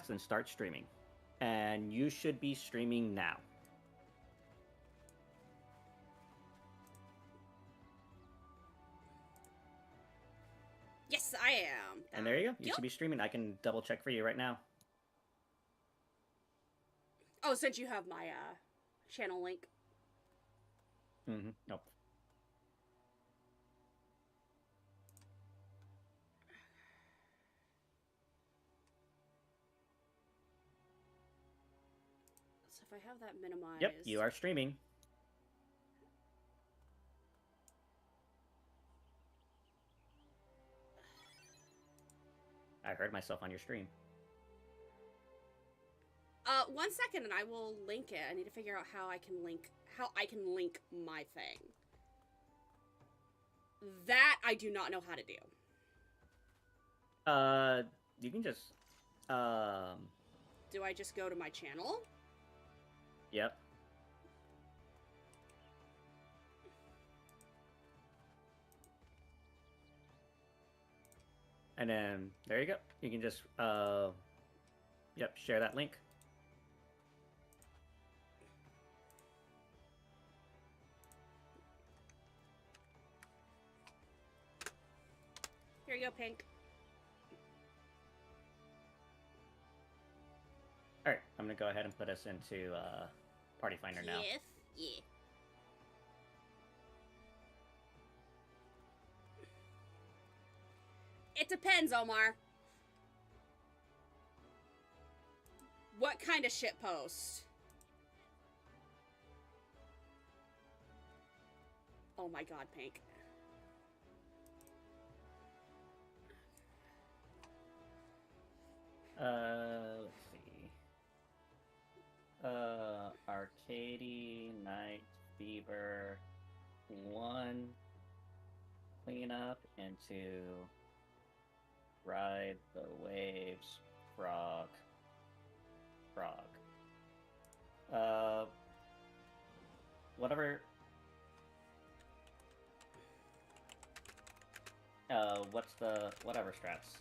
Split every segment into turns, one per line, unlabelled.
crafts and start streaming. And you should be streaming now.
Yes, I am.
And there you go. You should be streaming. I can double check for you right now.
Oh, since you have my channel link.
Mm-hmm. Nope.
So if I have that minimized...
Yep, you are streaming. I heard myself on your stream.
1 second and I will link it. I need to figure out how I can link my thing. That I do not know how to do.
You can just
Do I just go to my channel?
Yep. And then there you go. You can just yep, share that link.
Here you go, Pink.
Alright, I'm gonna go ahead and put us into Party Finder now.
Yes, yeah. It depends, Omar. What kind of shitpost? Oh my god, Pink.
Let's see. Arcady, Night Fever 1 cleanup into Ride the Waves Frog. Whatever. What's the whatever strats?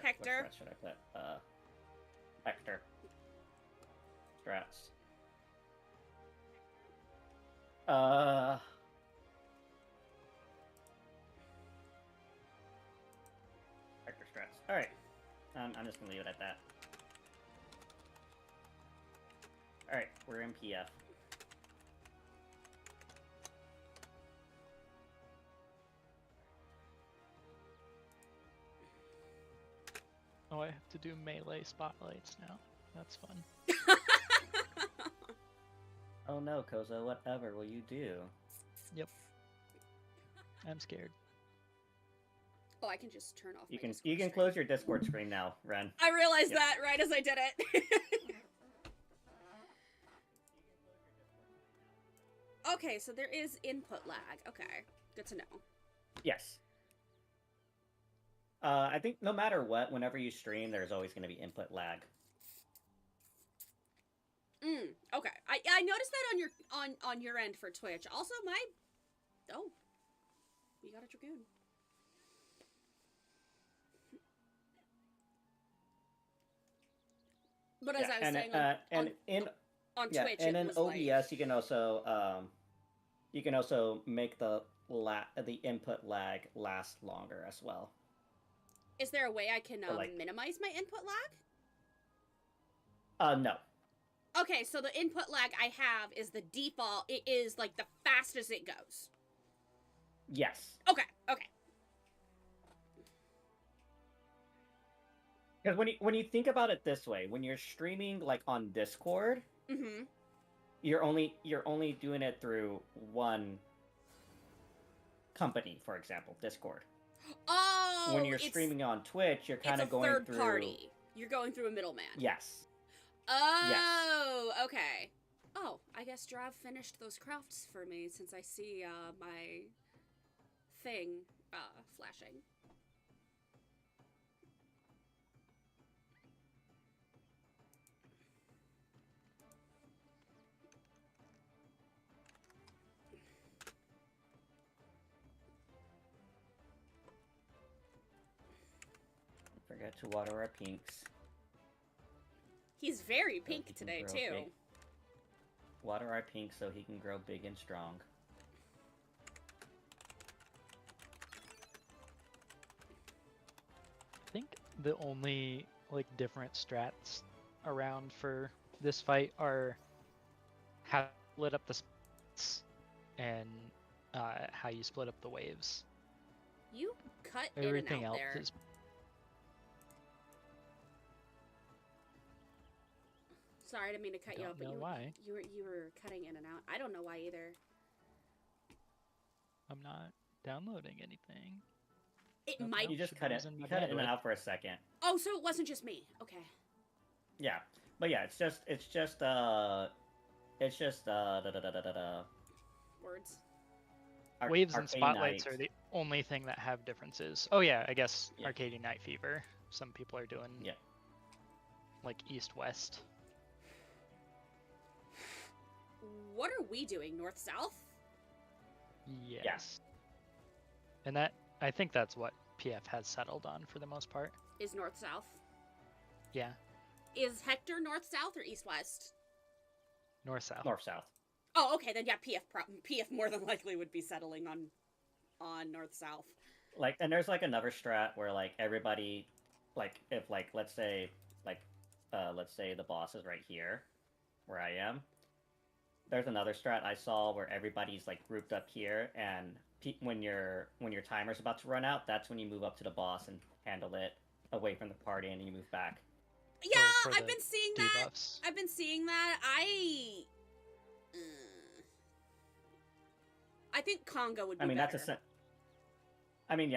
Hector.
What strats should I put? Hector. Strats. Hector strats. Alright. I'm just gonna leave it at that. Alright, we're in PF.
Oh, I have to do melee spotlights now. That's fun.
Oh no, Koza, whatever will you do?
Yep. I'm scared.
Oh, I can just turn off.
You can close your Discord screen now, Ren.
I realized that right as I did it. Okay, so there is input lag. Okay, good to know.
Yes. I think no matter what, whenever you stream, there's always going to be input lag.
Okay. I noticed that on your end for Twitch. Also, we got a Dragoon. But as I was saying, on Twitch,
and in
it was
OBS,
like...
you can also make the input lag last longer as well.
Is there a way I can minimize my input lag?
No.
Okay, so the input lag I have is the default. It is like the fastest it goes.
Yes.
Okay.
Because when you think about it this way, when you're streaming like on Discord, you're only doing it through one company, for example, Discord.
Oh,
when you're streaming on Twitch, you're kind of going through
third party. You're going through a middleman.
Yes.
Oh, yes. Okay. Oh, I guess Drav finished those crafts for me since I see my thing flashing.
Don't forget to water our pinks.
He's very
So
pink
he can
today,
grow
too.
big. Water our pink so he can grow big and strong.
I think the only like different strats around for this fight are how you split up the spots and how you split up the waves.
You cut
Everything
in and out
else
there.
is
Sorry, I didn't mean to cut you off, but
why.
you were cutting in and out. I don't know why either.
I'm not downloading anything.
It
Nothing
might.
else
You just
should
cut
be
it.
using my
Cut it in and
bandwidth.
out for a second.
Oh, so it wasn't just me. Okay.
Yeah, but yeah, it's just
Words.
Waves and
Arcade
spotlights
Night.
are the only thing that have differences. Oh yeah, I guess
Yeah.
Arcade Night Fever. Some people are doing
Yeah.
like east-west.
What are we doing? North-south?
Yes. And that, I think that's what PF has settled on for the most part.
Is north-south?
Yeah,
Is Hector north-south or east-west?
north-south.
North-south.
Oh, okay, then yeah, PF more than likely would be settling on north-south.
Like, and there's like another strat where like everybody, like if like let's say the boss is right here, where I am. There's another strat I saw where everybody's like grouped up here, and when your timer's about to run out, that's when you move up to the boss and handle it away from the party, and you move back.
Yeah,
for
I've
the
been seeing
debuffs.
that. I've been seeing that. I think Conga would be better.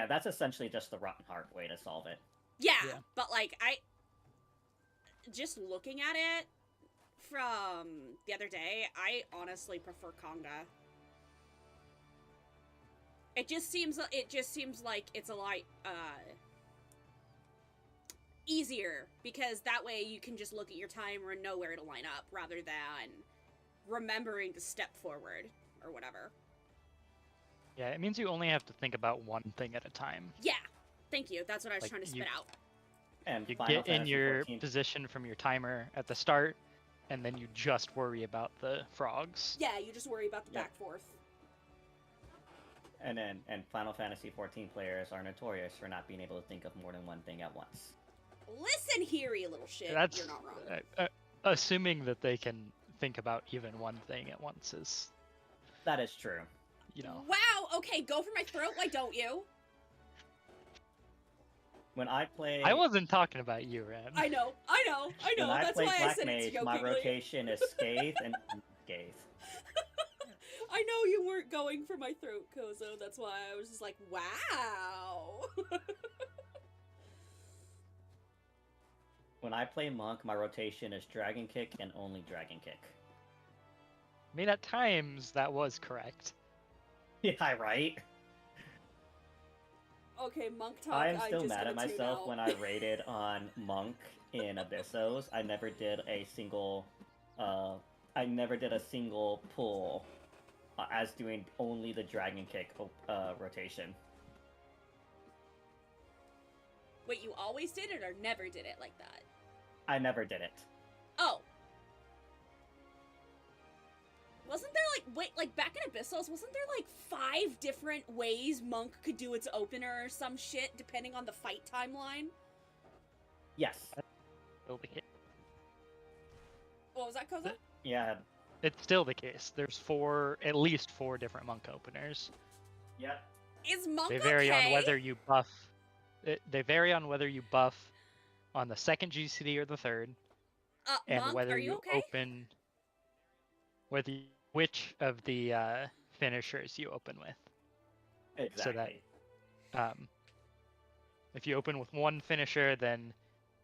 That's essentially just the Rotten Heart way to solve it.
Yeah,
Yeah.
but like just looking at it from the other day, I honestly prefer Conga. It just seems like it's a lot easier, because that way you can just look at your timer and know where to line up rather than remembering to step forward or whatever.
Yeah, it means you only have to think about one thing at a time.
Yeah, thank you. That's what I was
Like,
trying to spit out.
And
You
Final
get in
Fantasy
your
14
position from your timer at the start, and then you just worry about the frogs.
Yeah, you just worry about the
Yep.
back forth.
And Final Fantasy 14 players are notorious for not being able to think of more than one thing at once.
Listen here, you little shit.
That's
You're not wrong.
Assuming that they can think about even one thing at once is,
That is true.
you know.
Wow, okay, go for my throat, why don't you?
When I play,
I wasn't talking about you, Ren.
I know.
when I
That's
play
why I
Black
said
Mage,
it's
my
jokingly.
rotation is Scathe and Unscathe.
I know you weren't going for my throat, Kozo. That's why I was just like, wow.
When I play Monk, my rotation is Dragon Kick and only Dragon Kick.
I mean, at times that was correct.
Yeah, right?
Okay, Monk talk.
I'm still
just
mad
gonna
at
tune
myself
out.
when I rated on Monk in Abyssos. I never did a single pull as doing only the Dragon Kick rotation.
Wait, you always did it or never did it like that?
I never did it.
Oh. Wasn't there like back in Abyssos, wasn't there like 5 different ways Monk could do its opener or some shit depending on the fight timeline?
Yes.
Still the case.
What was that, Kozo?
Yeah.
It's still the case. There's at least four different monk openers.
Yep.
Is Monk
They vary
okay?
on whether you buff. They vary on whether you buff on the second GCD or the third, and
Monk,
whether
are you okay?
open which of the finishers you open with.
Exactly.
So that if you open with one finisher, then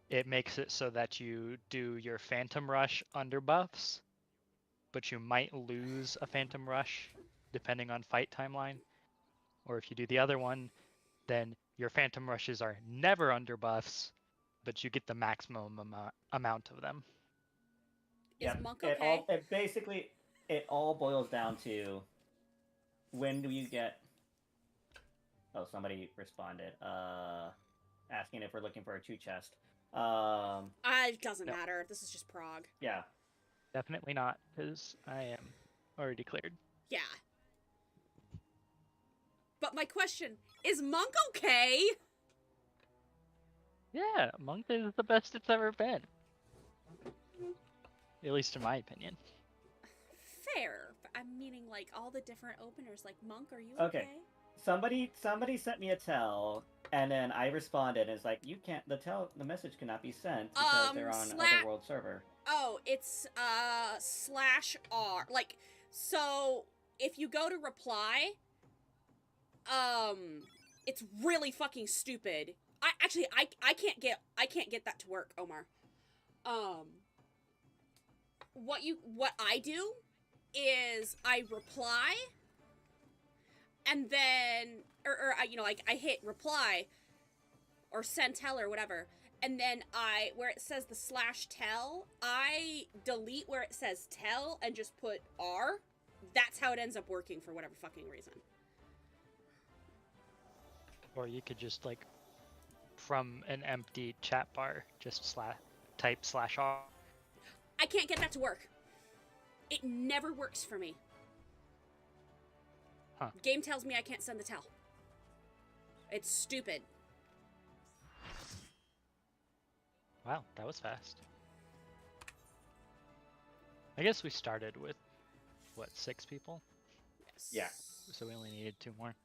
it makes it so that you do your Phantom Rush under buffs, but you might lose a Phantom Rush depending on fight timeline. Or if you do the other one, then your Phantom Rushes are never under buffs, but you get the maximum amount of them.
Is Monk okay?
It all boils down to when do you get... Oh, somebody responded, asking if we're looking for a 2 chest.
It doesn't
No.
matter. This is just Prague.
Yeah.
Definitely not, because I am already cleared.
Yeah. But my question, is Monk okay?
Yeah, Monk is the best it's ever been. At least in my opinion.
Fair. But I'm meaning, like, all the different openers. Like, Monk, are you
Okay.
okay?
Somebody sent me a tell, and then I responded, and it's like, you can't, the message cannot be sent because they're on Otherworld server.
Oh, it's, /R. Like, so, if you go to reply, it's really fucking stupid. I can't get that to work, Omar. What I do is I reply, and then, I hit reply, or send tell or whatever, and then where it says the /tell, I delete where it says tell and just put R. That's how it ends up working for whatever fucking reason.
Or you could just, like, from an empty chat bar, just type /R.
I can't get that to work. It never works for me.
Huh.
Game tells me I can't send the tell. It's stupid.
Wow, that was fast. I guess we started with, what, 6 people?
Yes.
Yeah.
So we only needed 2 more.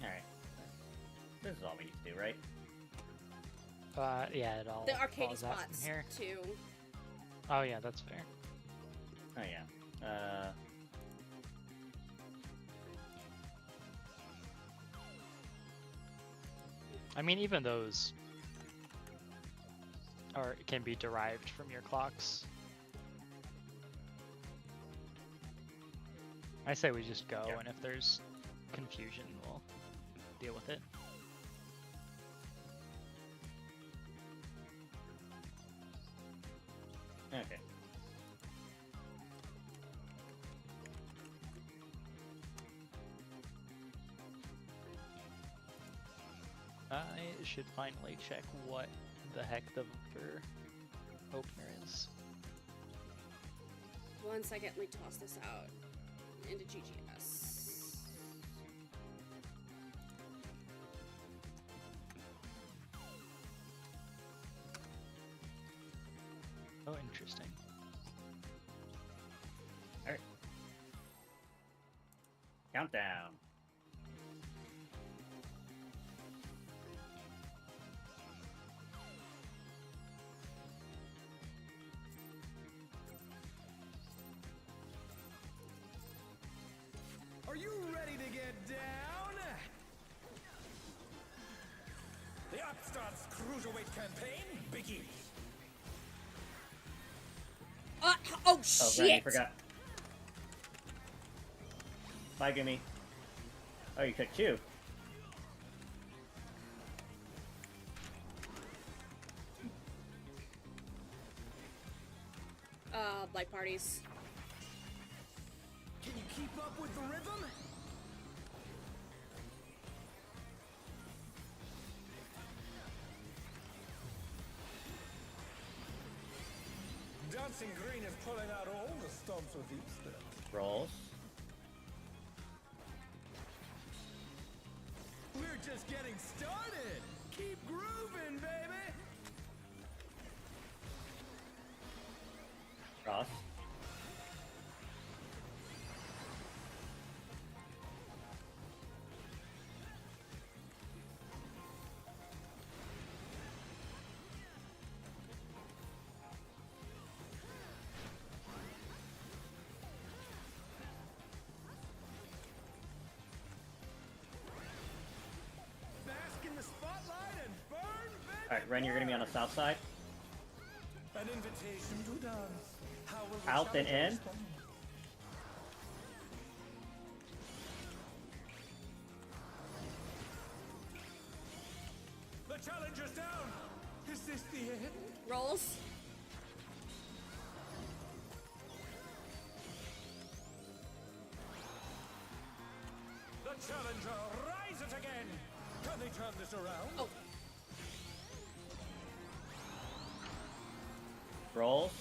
Alright. This is all we need to do, right?
Yeah, it all
The arcade
falls out from
spots,
here.
too.
Oh yeah, that's fair.
Oh, yeah.
I mean, even those can be derived from your clocks. I say we just go,
Yeah.
and if there's confusion, we'll deal with it.
Okay.
I should finally check what the heck the Viper opener is.
1 second, let me toss this out into GGS.
Oh, interesting.
Alright. Countdown.
Are you ready to get down? The Upstarts Cruiserweight campaign begins.
Oh,
Oh,
shit!
right, you forgot. Bye, Gimme. Oh, you cooked too.
Like parties.
Can you keep up with the rhythm? Dancing Green is pulling out all the stops with Easter.
Rolls.
We're just getting started. Keep grooving, baby.
Cross.
Bask in the spotlight and burn, baby.
Alright, Ren, you're gonna be on the south side.
An invitation to dance. How will the
Out and
challenger
in.
respond? The challenger's down. Is this the end?
Rolls.
The challenger rises again. Can they turn this around?
Oh,
Rolls.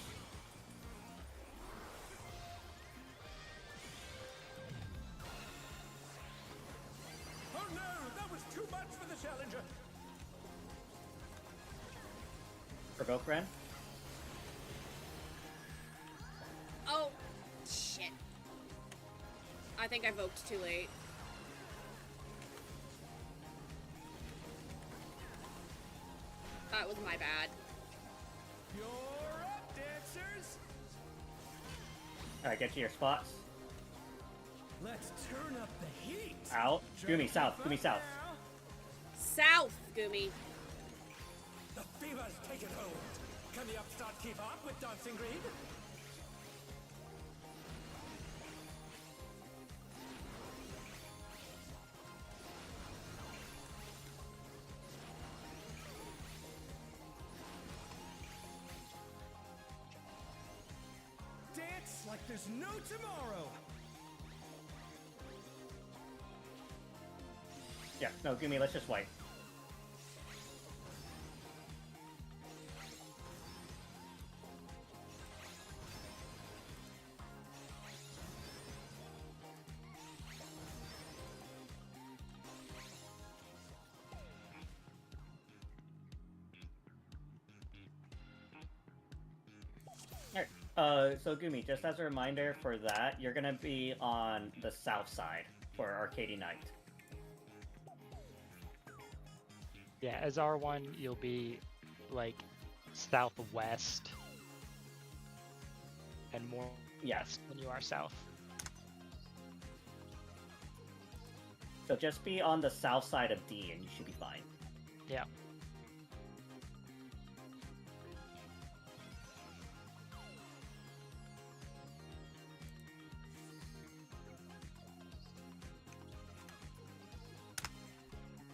Oh no, that was too much for the challenger.
Provoke Ren.
oh, shit. I think I voked too late. That was my bad.
You're up, dancers.
Alright, get to your spots.
Let's turn up the heat.
Out. Gumi, south.
Jump
Gumi,
up
south.
now.
South, Gumi.
The fever's taken hold. Can the upstart keep up with Dancing Green? Dance like there's no tomorrow.
Yeah, no, Gumi, let's just wipe. Alright, so Gumi, just as a reminder for that, you're gonna be on the south side for Arcady Night.
Yeah, as R1, you'll be like southwest and more
Yeah.
west than you are south.
So just be on the south side of D and you should be fine.
Yeah.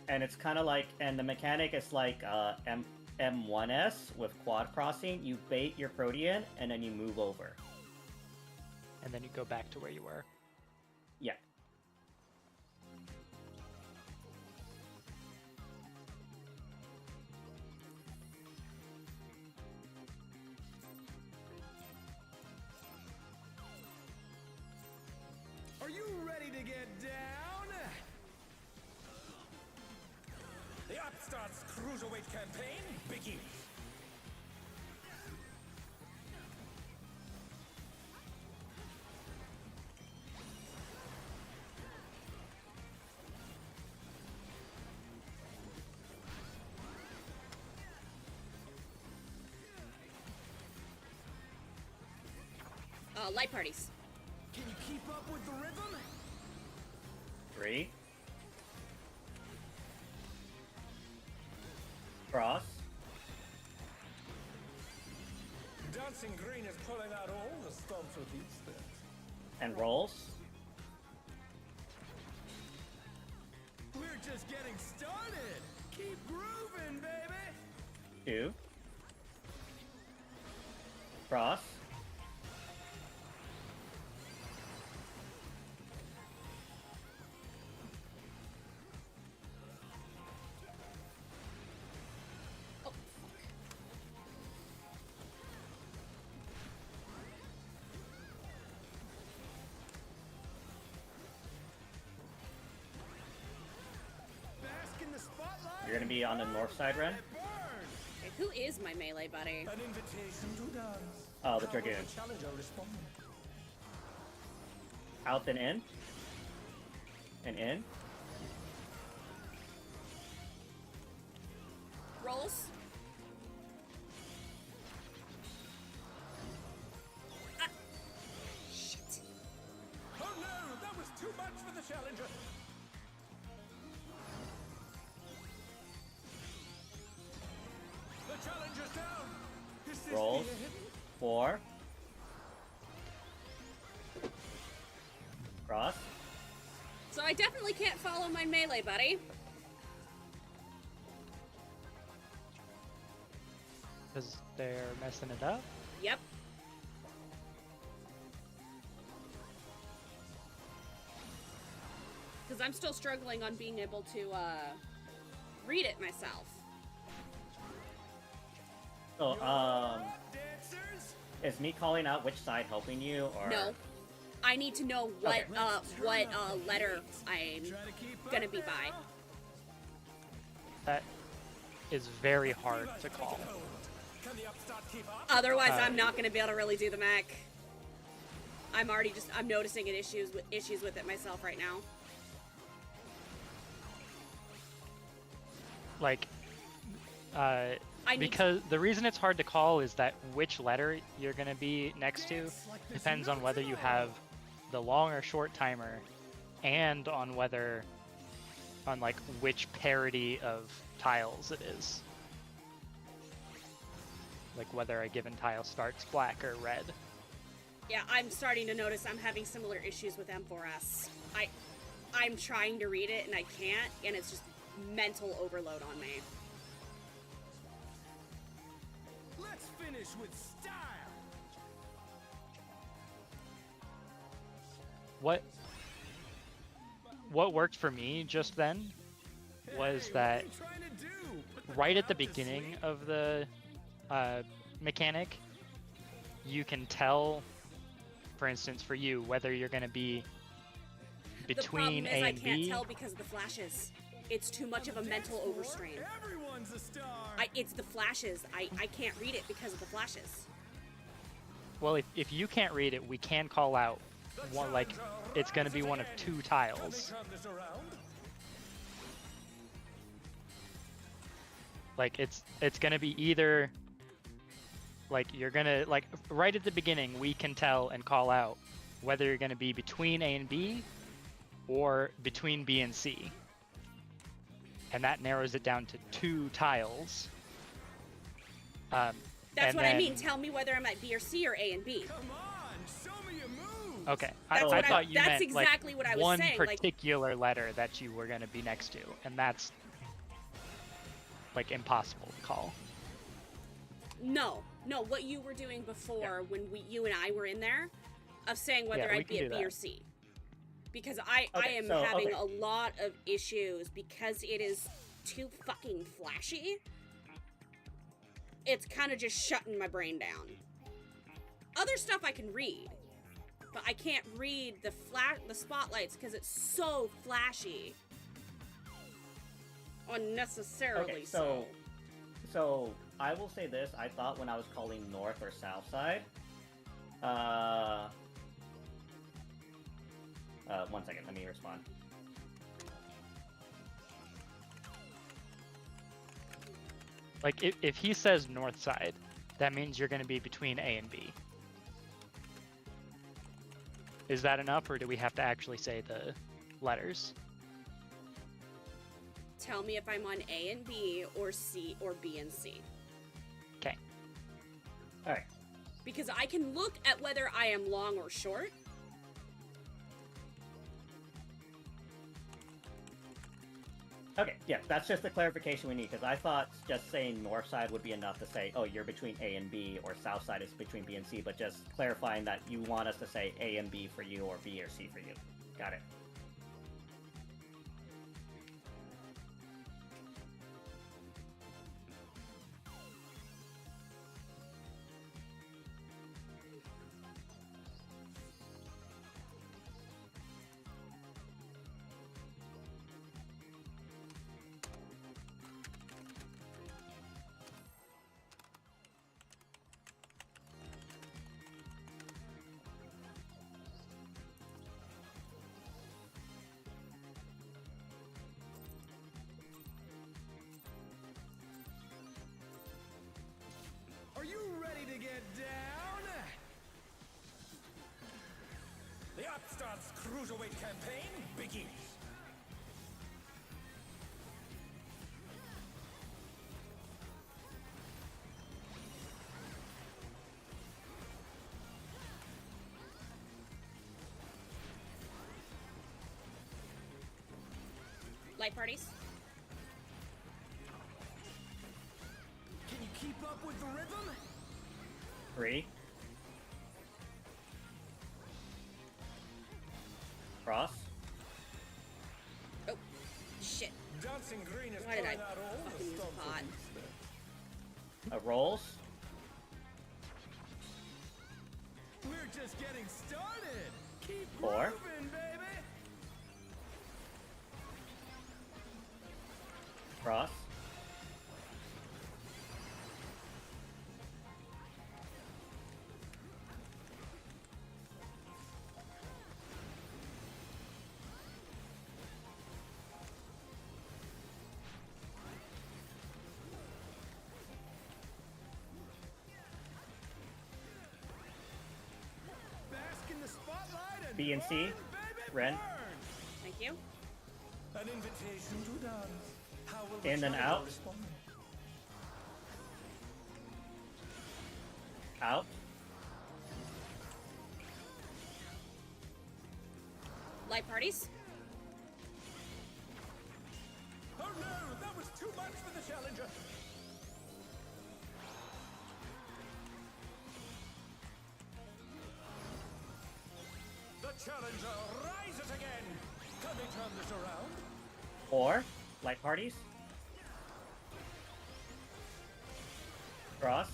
And it's kind of like, and the mechanic is like M1S with quad crossing. You bait your Protean and then you move over.
And then you go back to where you were.
Yeah.
Are you ready to get down? The Upstart's Cruiserweight campaign begins.
Light parties.
Can you keep up with the rhythm?
3. Cross.
Dancing Green is pulling out all the stops with these steps.
And rolls.
We're just getting started. Keep grooving, baby.
2. Cross.
Oh, fuck.
Bask
You're gonna be on the north side, Ren.
Okay, who is my melee buddy?
An invitation to dance.
Oh, the
How will
Dragoon.
challenger respond?
Out and in. And in.
Rolls. Ah. Shit.
Oh no, that was too much for the challenger. The challenger's down. Is this
Rolls.
the end?
4. Cross.
So I definitely can't follow my melee buddy.
Because they're messing it up.
Yep. Because I'm still struggling on being able to read it myself.
So,
Dancers?
is me calling out which side helping you, or
No. I need to know what
Okay.
letter I'm
Try to keep
gonna
up
be by.
now.
That is very hard to call.
Can the upstart keep up?
Otherwise, I'm not gonna be able to really do the mech. I'm noticing issues with it myself right now.
Like,
I need
because the reason it's hard to call is that which letter you're gonna be next to depends on whether you have the long or short timer, and on like which parity of tiles it is. Like whether a given tile starts black or red.
Yeah, I'm starting to notice I'm having similar issues with M4S. I'm trying to read it and I can't, and it's just mental overload on me.
Let's finish with style.
What worked for me just then was
Hey,
that
what are you trying to do?
right at the beginning of the mechanic, you can tell, for instance, for you, whether you're going to be between
the problem
A
is I
and
can't
B.
tell because of the flashes. It's too much of a mental overstrain.
Everyone's a star.
It's the flashes. I can't read it because of the flashes.
Well, if you can't read it, we can call out one, like it's going to be one of two
Can they
tiles.
turn this around?
Like it's going to be either like you're going to like right at the beginning we can tell and call out whether you're going to be between A and B or between B and C. And that narrows it down to two tiles.
That's
and
what I mean.
then-
Tell me whether I'm at B or C or A and B.
Come on, show me your moves.
Okay,
That's
I
what
thought you
that's
meant
exactly
like
what I was
one
saying. Like,
particular letter that you were going to be next to, and that's like impossible to call.
no, what you were doing before when you and I were in there, of saying whether
Yeah, we
I'd be
can
at
do
B or
that.
C, because I
Okay,
am
so,
having
okay.
a lot of issues because it is too fucking flashy. It's kind of just shutting my brain down. Other stuff I can read, but I can't read the spotlights because it's so flashy. Unnecessarily
Okay, so I will say this. I thought when I was calling north or south side, one second, let me respond.
Like if he says north side, that means you're going to be between A and B. Is that enough, or do we have to actually say the letters?
Tell me if I'm on A and B or C or B and C.
Okay.
All right.
Because I can look at whether I am long or short.
Okay, yeah, that's just the clarification we need, because I thought just saying north side would be enough to say, oh, you're between A and B, or south side is between B and C, but just clarifying that you want us to say A and B for you, or B or C for you. Got it.
get down? The Upstart's Cruiserweight campaign begins.
Light parties.
Can you keep up with the rhythm?
3. Cross.
Oh, shit.
Dancing Green is
Why did I
pulling out all the
fucking use
stops
pot?
with these
Rolls.
We're just getting started. Keep
4.
moving, baby.
Cross.
Bask in the spotlight and
B and C.
burn, baby,
Ren.
burn.
Thank you.
An invitation to dance. How will
In
the
and
child
out.
respond?
Out.
Light parties.
Oh no, that was too much for the challenger. The challenger rises again. Can they turn this around?
4. Light parties. Cross.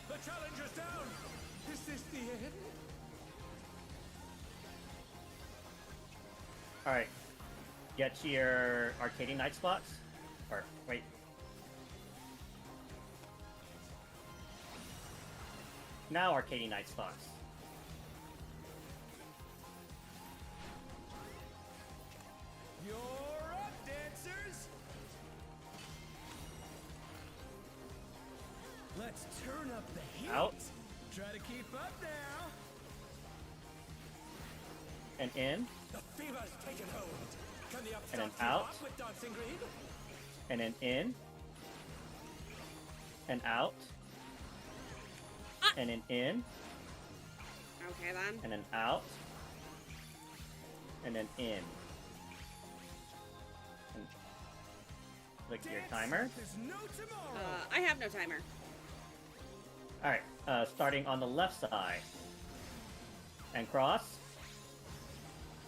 The challenger's down. Is this the end?
Alright. Get to your arcading night spots. Or, wait. Now arcading night spots.
You're up, dancers. Let's turn up the heat.
Out.
Try to keep up now.
And in.
The fever's taken hold. Can the
And then
upstart keep
out.
up with Dancing Green?
And then in. And out. And then in.
Okay then.
And then out. And then in. And look at your
Dance
timer.
like there's no tomorrow.
I have no timer.
Alright, starting on the left side. And cross.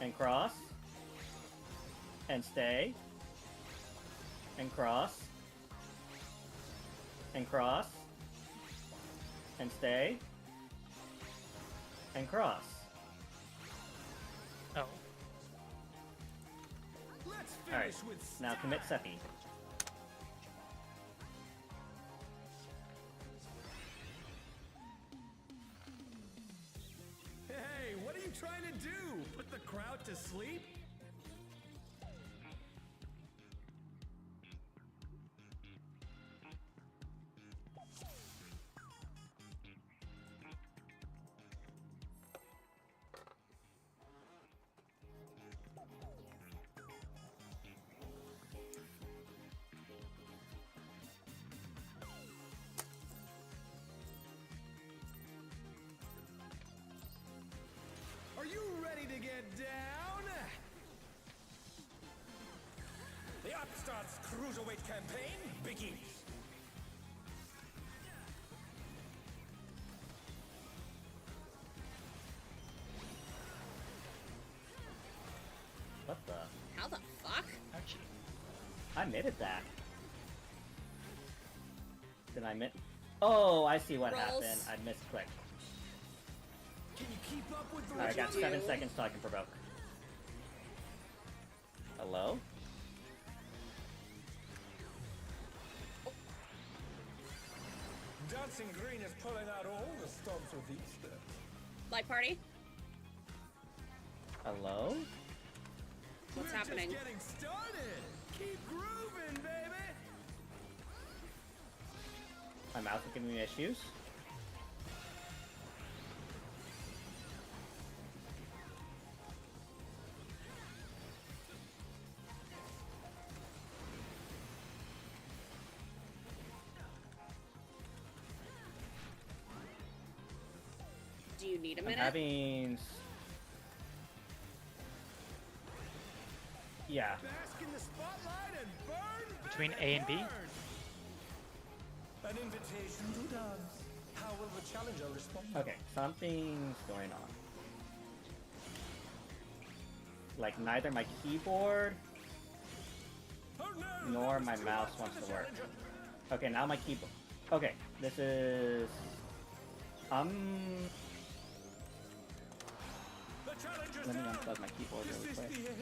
And cross. And stay. And cross. And cross. And stay. And cross.
Oh.
Let's
Alright,
finish with
now commit
style.
Seppi.
Hey, what are you trying to do? Put the crowd to sleep? Are you ready to get down? The Upstart's Cruiserweight campaign begins.
What the?
How the fuck?
Ouchie.
I admitted that. Did I admit? Oh, I see what
Rolls.
happened. I misclicked.
Can you keep up with the
Alright, I got
you
7
do?
seconds till I can provoke. Hello?
Dancing Green is pulling out all the stops with these steps.
Light party.
Hello?
What's
We're
happening?
just getting started. Keep grooving, baby.
My mouse is giving me issues.
you need a
I'm
minute?
having... Yeah.
Bask in the spotlight and burn.
Between
baby,
A and B?
burn. An invitation to dance. How will the challenger respond?
Okay, something's going on. Like, neither my keyboard
Oh, no,
nor
that was
my
too
mouse
much
wants
for
to
the
work.
challenger.
Okay, now my keyboard. Okay, this is...
The challenger's
Let me
down.
unplug my keyboard
Is
really
this
quick.
the end?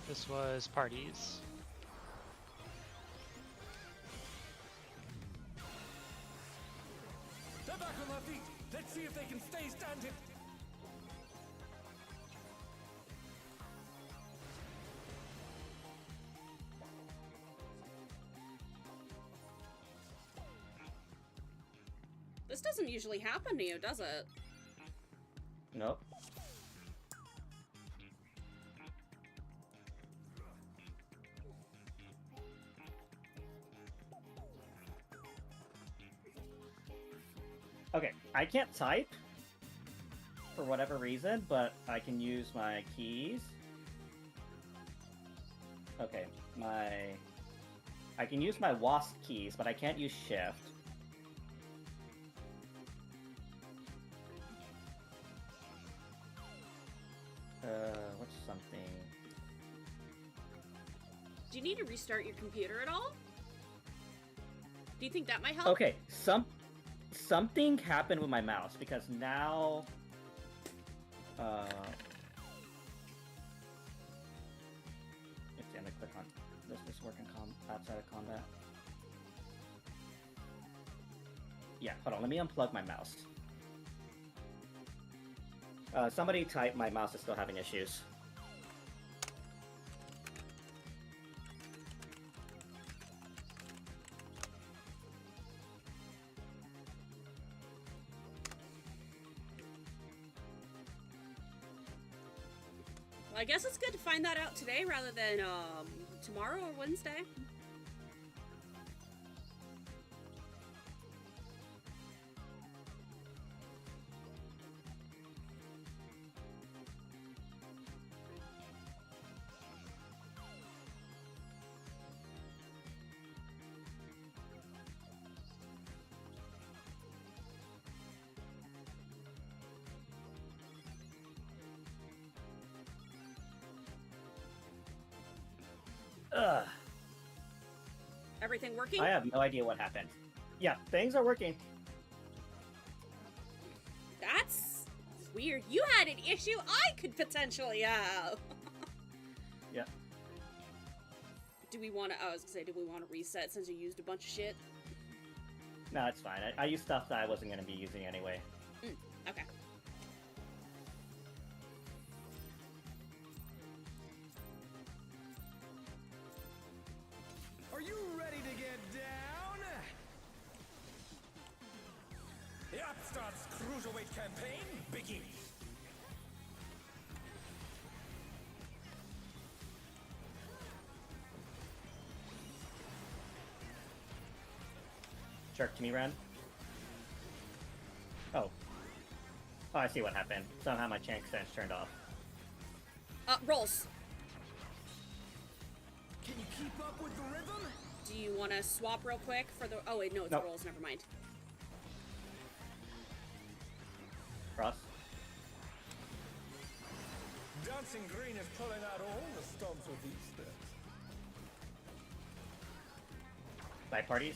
This was parties.
They're back on their feet. Let's see if they can stay standing.
This doesn't usually happen to you, does it?
Nope. Okay, I can't type for whatever reason, but I can use my keys. Okay, I can use my WASD keys, but I can't use Shift. What's something?
Do you need to restart your computer at all? Do you think that might help?
Okay, something happened with my mouse because now, let's see, I'm gonna click on. Does this work in outside of combat? Yeah, hold on. Let me unplug my mouse. Somebody type. My mouse is still having issues.
Well, I guess it's good to find that out today rather than tomorrow or Wednesday.
Ugh.
Everything working?
I have no idea what happened. Yeah, things are working.
That's weird. You had an issue I could potentially have.
Yeah.
Do we want to? I was gonna say, do we want to reset since you used a bunch of shit?
No, it's fine. I used stuff that I wasn't going to be using anyway.
Okay.
Are you ready to get down? The Upstart's Cruiserweight campaign begins.
Jerk to me, Ren. Oh. Oh, I see what happened. Somehow my chain extension turned off.
Rolls.
Can you keep up with the rhythm?
Do you want to swap real quick for the? Oh wait, no, it's
Nope.
rolls. Never mind.
Cross.
Dancing Green is pulling out all the stops with these steps.
Side parties.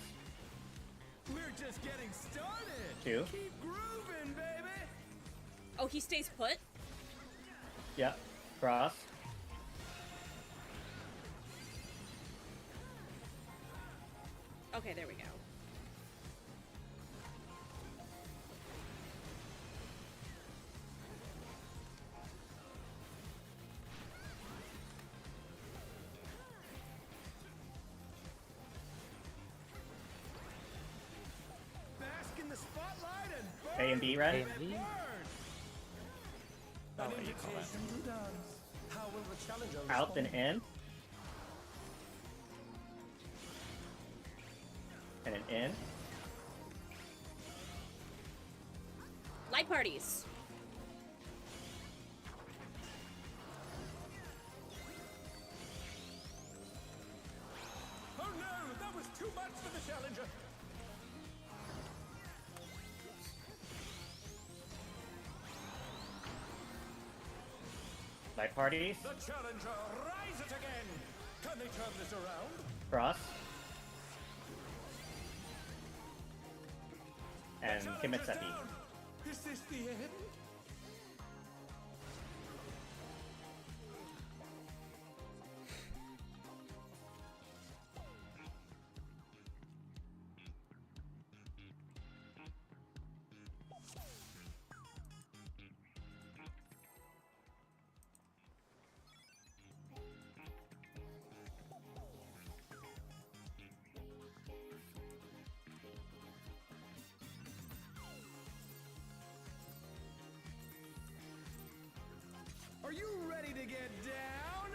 We're just getting started.
2.
Keep grooving, baby.
Oh, he stays put.
Yep. Cross.
Okay, there we go.
Bask in the spotlight and burn.
A and B, Ren.
A and B?
Burn.
Oh,
An
what do you call that?
invitation to dance. How will the challenger
Out
respond?
and in. And an in.
Light parties.
Oh no, that was too much for the challenger.
Light parties.
The challenger, rise it again. Can they turn this around?
Cross.
The
And
challenger's
Kimitsuki.
down. Is this the end?
Are you ready to get down?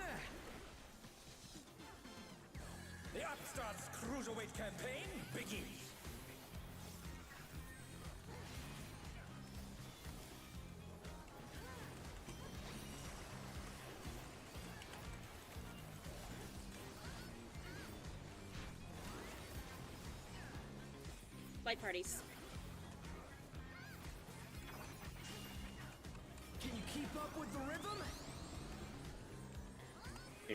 The Upstart's Cruiserweight campaign begins.
Light parties.
Can you keep up with the rhythm?
2.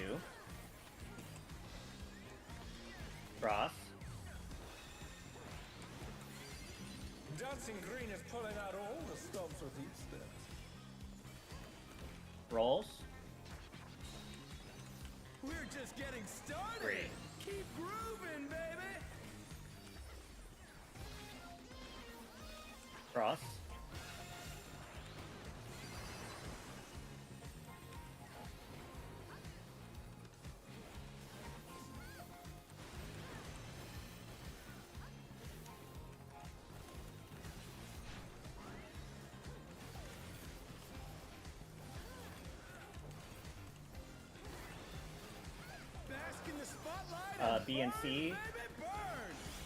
Cross.
Dancing Green is pulling out all the stops with each step.
Rolls.
We're just getting started.
3.
Keep grooving, baby.
Cross.
Bask in the spotlight.
B and C.
Baby, burn.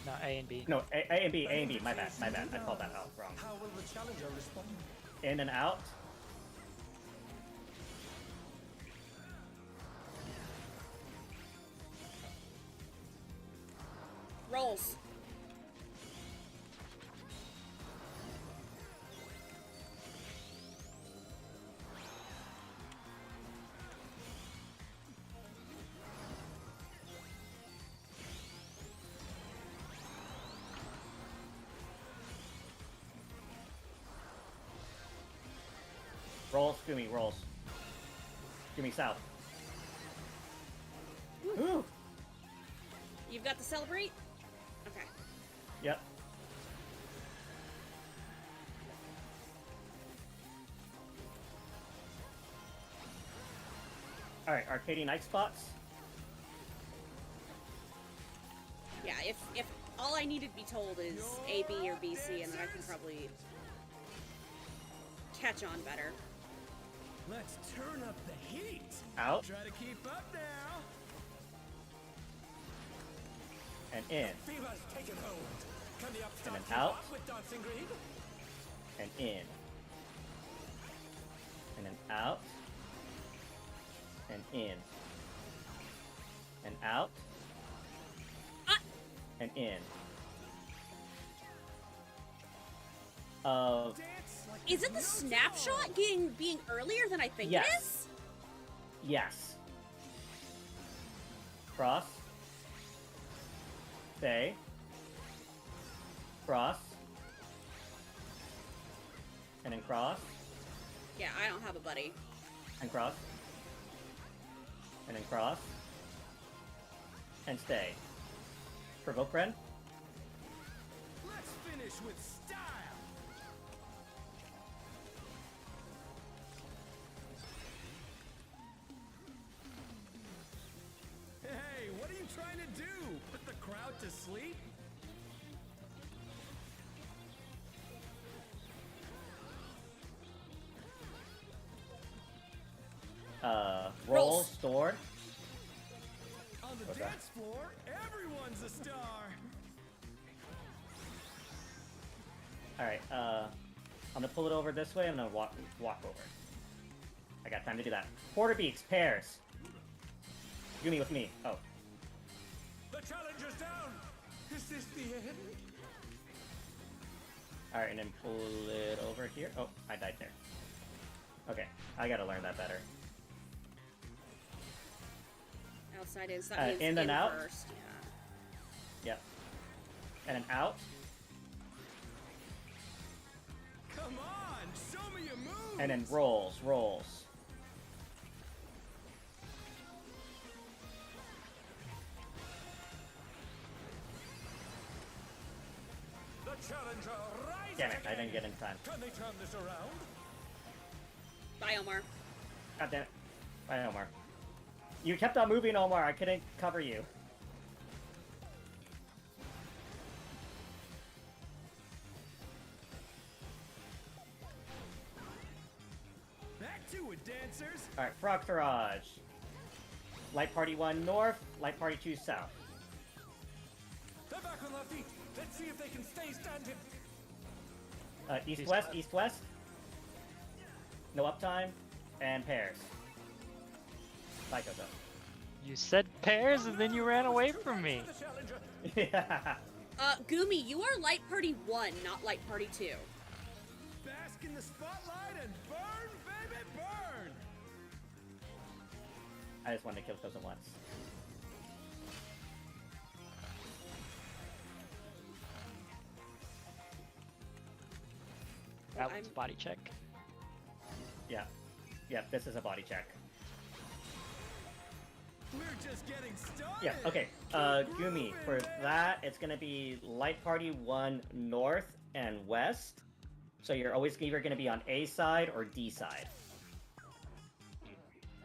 No, A and B.
No, A and B, A and B. My bad, my bad. I called that out wrong.
How will the challenger respond?
In and out.
Rolls.
Rolls, Gumi, rolls. Gumi south. Ooh.
You've got to celebrate? Okay.
Yep. Alright, Arcadia Night spots.
Yeah, if all I needed to be told is A, B, or B, C, and then I can probably catch on better.
Let's turn up the heat.
Out
Try to keep up now.
and in.
Fever's taken hold. Can the Upstart
And then
keep
out.
up with Dancing Green?
And in. And then out. And in. And out.
Ah!
And in.
Dance like
Is it the
there's no
snapshot being earlier than I think
Yes.
it is?
Yes. Cross. Stay. Cross. And then cross.
Yeah, I don't have a buddy.
And cross. And then cross. And stay. Provoke Ren.
Let's finish with style. Hey, what are you trying to do? Put the crowd to sleep?
Roll,
Rolls.
stored.
On the
What's that?
dance floor, everyone's a star.
Alright, I'm gonna pull it over this way, I'm gonna walk over. I got time to do that. Quarter beaks, pairs. Yumi with me. Oh.
The challenger's down! Is this the end?
Alright, and then pull it over here. Oh, I died there. Okay, I gotta learn that better.
Outside in, so that means
in and out?
first. Yeah.
Yep. And then out.
Come on, show me your moves.
And then rolls.
The challenger rises
Damn it, I
again.
didn't get in time.
Can they turn this around?
Bye, Omar.
God damn it. Bye, Omar. You kept on moving, Omar. I couldn't cover you.
Back to it, dancers.
Alright, Frog Garage. Light Party 1 north, Light Party 2 south.
They're back on their feet. Let's see if they can stay standing.
East-west, east-west. No uptime. And pairs. Psycho's up.
You said pairs and then you ran away from me.
For the challenger.
Yeah.
Gumi, you are Light Party 1, not Light Party 2.
Bask in the spotlight and burn, baby, burn.
I just wanted to kill Koza once.
That
I'm-
was body check.
Yeah. Yeah, this is a body check.
We're just getting started.
Yeah, okay. Gumi, for that, it's gonna be Light Party 1 north and west. So you're always either gonna be on A side or D side.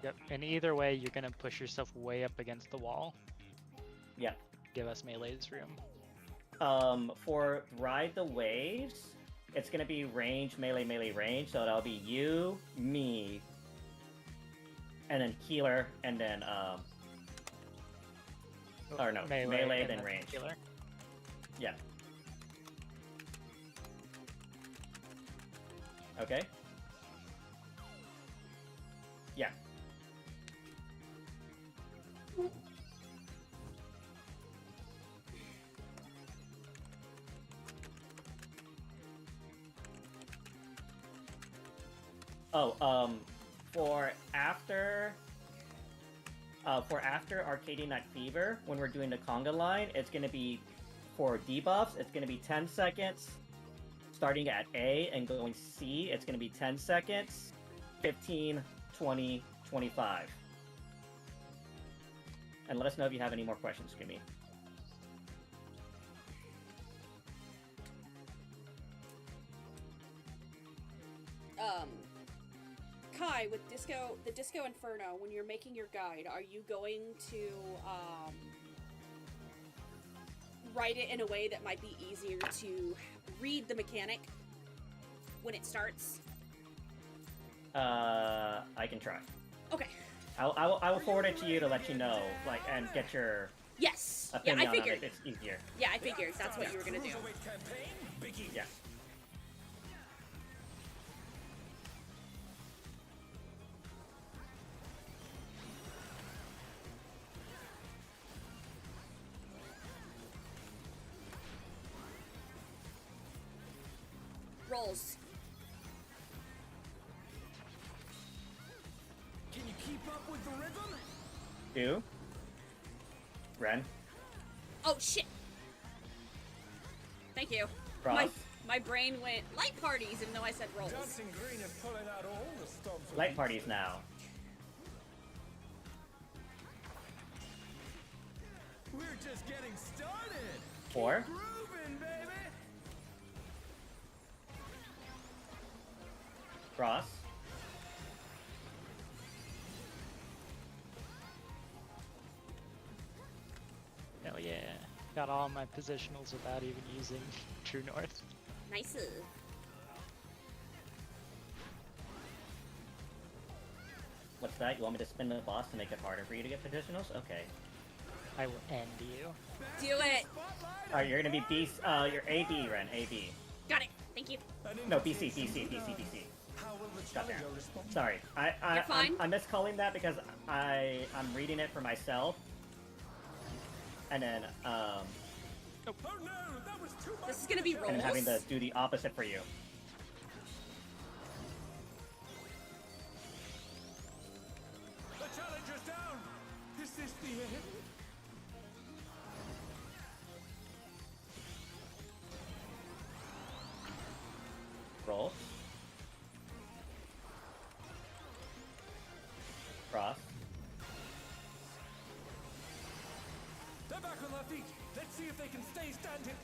Yep. And either way, you're gonna push yourself way up against the wall.
Yeah.
Give us melee's room.
For Ride the Waves, it's gonna be range, melee, range. So that'll be you, me, and then healer, and then, or no, melee
and
then range.
Healer.
Yeah. Okay. Yeah. Oh, for after Arcadian Night Fever, when we're doing the conga line, it's gonna be, for debuffs, it's gonna be 10 seconds, starting at A and going C, it's gonna be 10 seconds, 15, 20, 25. And let us know if you have any more questions, Gumi.
Kai, with the Disco Inferno, when you're making your guide, are you going to, write it in a way that might be easier to read the mechanic when it starts?
I can try.
Okay.
I will forward it to you to let you know, like, and get your
Yes. Yeah,
opinion
I
on it
figured.
if it's easier.
Yeah, I figured that's what you were gonna do.
Cruiserweight campaign begins.
Yeah.
Rolls.
Can you keep up with the rhythm?
Do. Ren.
Oh shit. Thank you.
Frost.
My brain went light parties, even though I said rolls.
Dancing Green is pulling out all the stops. of
Light
beat.
parties now.
We're just getting started.
4.
Grooving, baby.
Cross.
Hell yeah. Got all my positionals without even using True North.
Nice.
What's that? You want me to spin the boss to make it harder for you to get positionals? Okay.
I will end you.
Do it.
Alright, you're gonna be B, you're AB, Ren, AB.
Got it. Thank you.
No, BC.
How will the
Got there.
challenger respond?
Sorry,
You're fine.
I'm miscalling that because I'm reading it for myself, and then
Oh no, that was too much.
This is gonna be
and then having to
rolls.
do the opposite for you.
The challenger's down. Is this the end?
Roll. Cross.
They're back on their feet. Let's see if they can stay standing.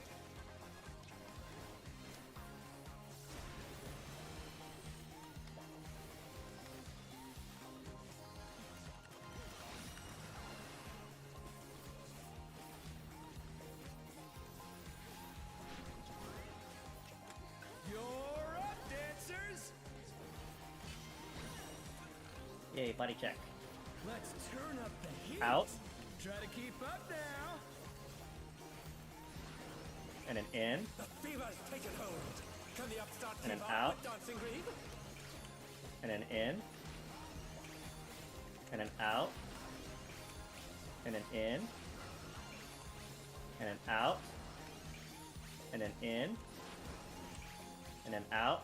You're up, dancers!
Yay, body check.
Let's turn up the heat.
Out.
Try to keep up now.
And then in.
The fever's taken hold. Can the upstart
And then
keep up
out.
with dancing green?
And then in. And then out. And then in. And then out. And then in. And then out.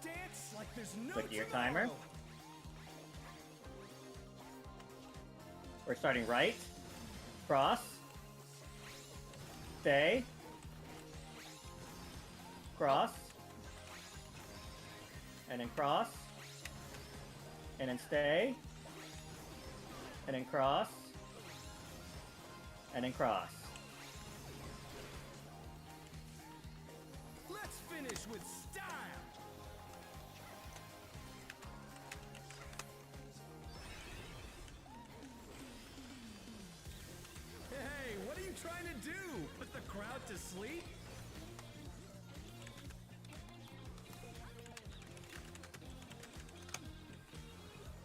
Dance like there's no
Click your
tomorrow.
timer. We're starting right. Cross. Stay. Cross. And then cross. And then stay. And then cross. And then cross.
Let's finish with style. Hey, what are you trying to do? Put the crowd to sleep?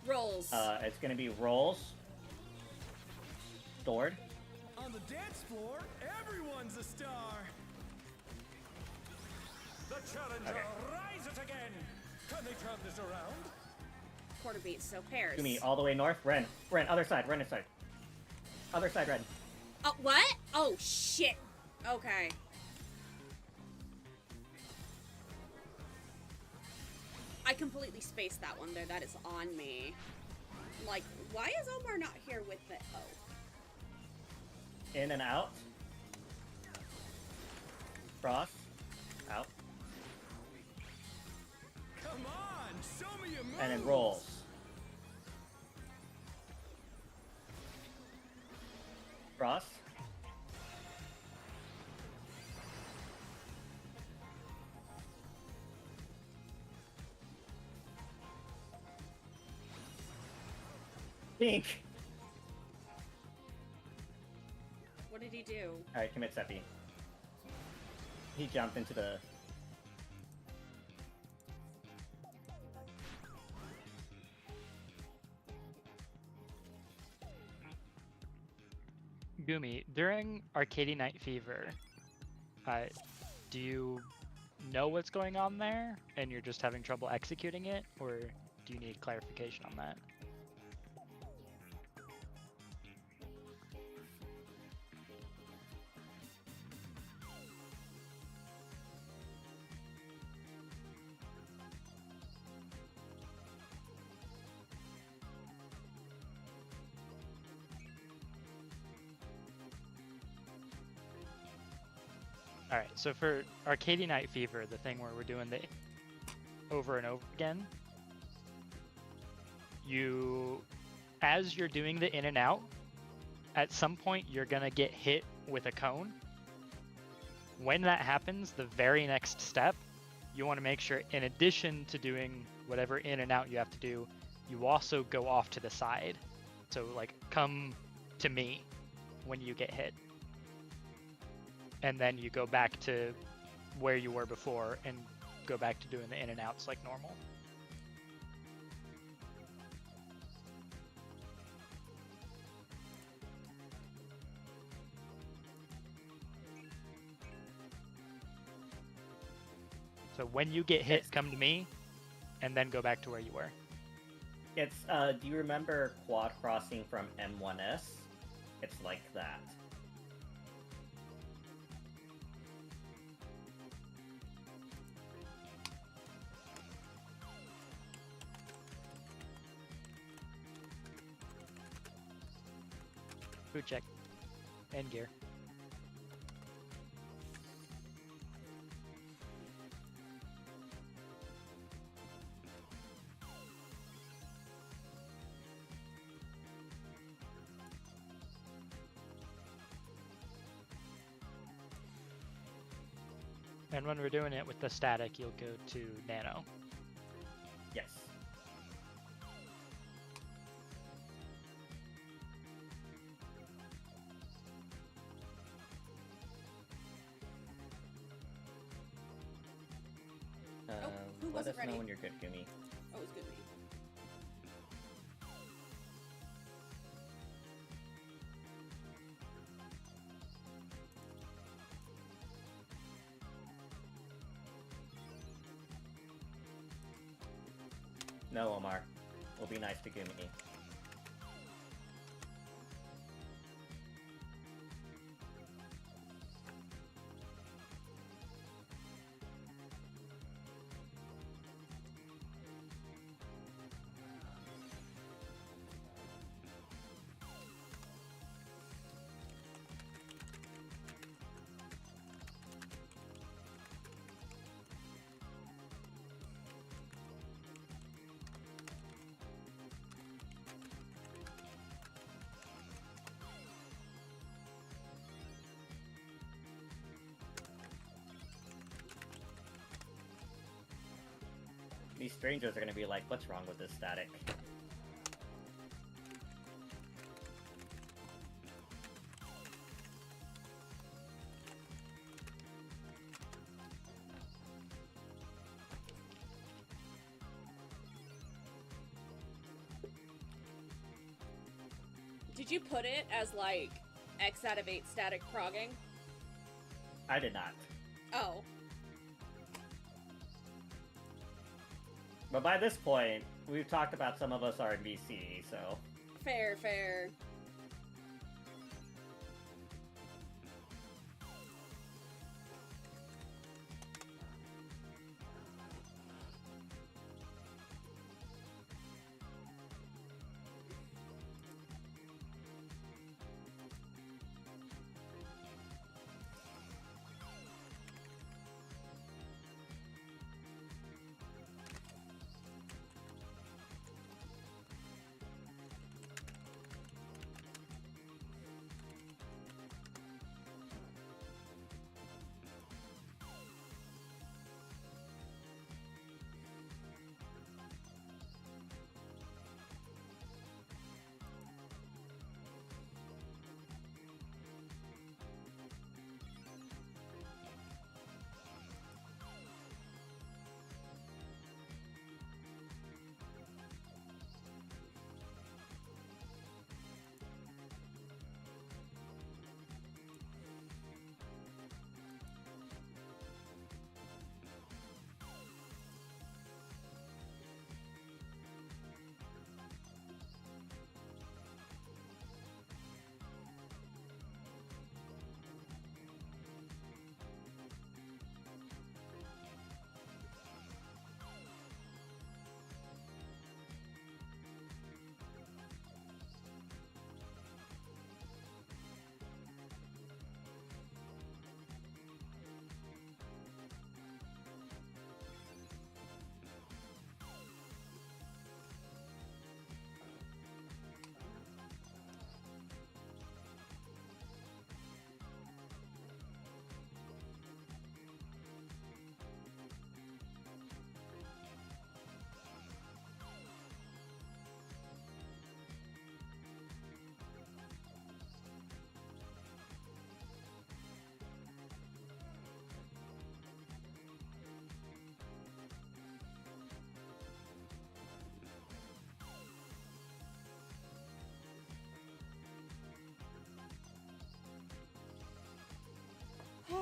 Rolls.
It's gonna be rolls. Stored.
On the dance floor, everyone's a star.
The challenger
Okay.
rises again. Can they turn this around?
Quarter beat, so pairs.
To me, all the way north. Ren, other side, Ren, side. Other side, Ren.
Oh, what? Oh, shit. Okay. I completely spaced that one there. That is on me. Like, why is Omar not here with the... Oh.
In and out. Cross. Out.
Come on, show me your moves.
And then rolls. Cross. Pink.
What did he do?
Alright, commit Seppi. He jumped into the...
Gumi, during Arcady Night Fever, do you know what's going on there and you're just having trouble executing it, or do you need clarification on that? Alright, so for Arcady Night Fever, the thing where we're doing the over and over again, as you're doing the in and out, at some point you're gonna get hit with a cone. When that happens, the very next step, you want to make sure, in addition to doing whatever in and out you have to do, you also go off to the side. So like, come to me when you get hit. And then you go back to where you were before and go back to doing the in and outs like normal. So when you get hit,
It's-
come to me, and then go back to where you were.
It's, do you remember quad crossing from M1S? It's like that.
Food check. And gear. And when we're doing it with the static, you'll go to nano.
Yes.
who
Let
wasn't
us know
ready?
when you're good, Gumi.
Oh, it was good me.
No, Omar. We'll be nice to Gumi. These strangers are gonna be like, what's wrong with this static?
Did you put it as like X out of 8 static progging?
I did not.
Oh.
But by this point, we've talked about some of us are in VC, so...
Fair, fair.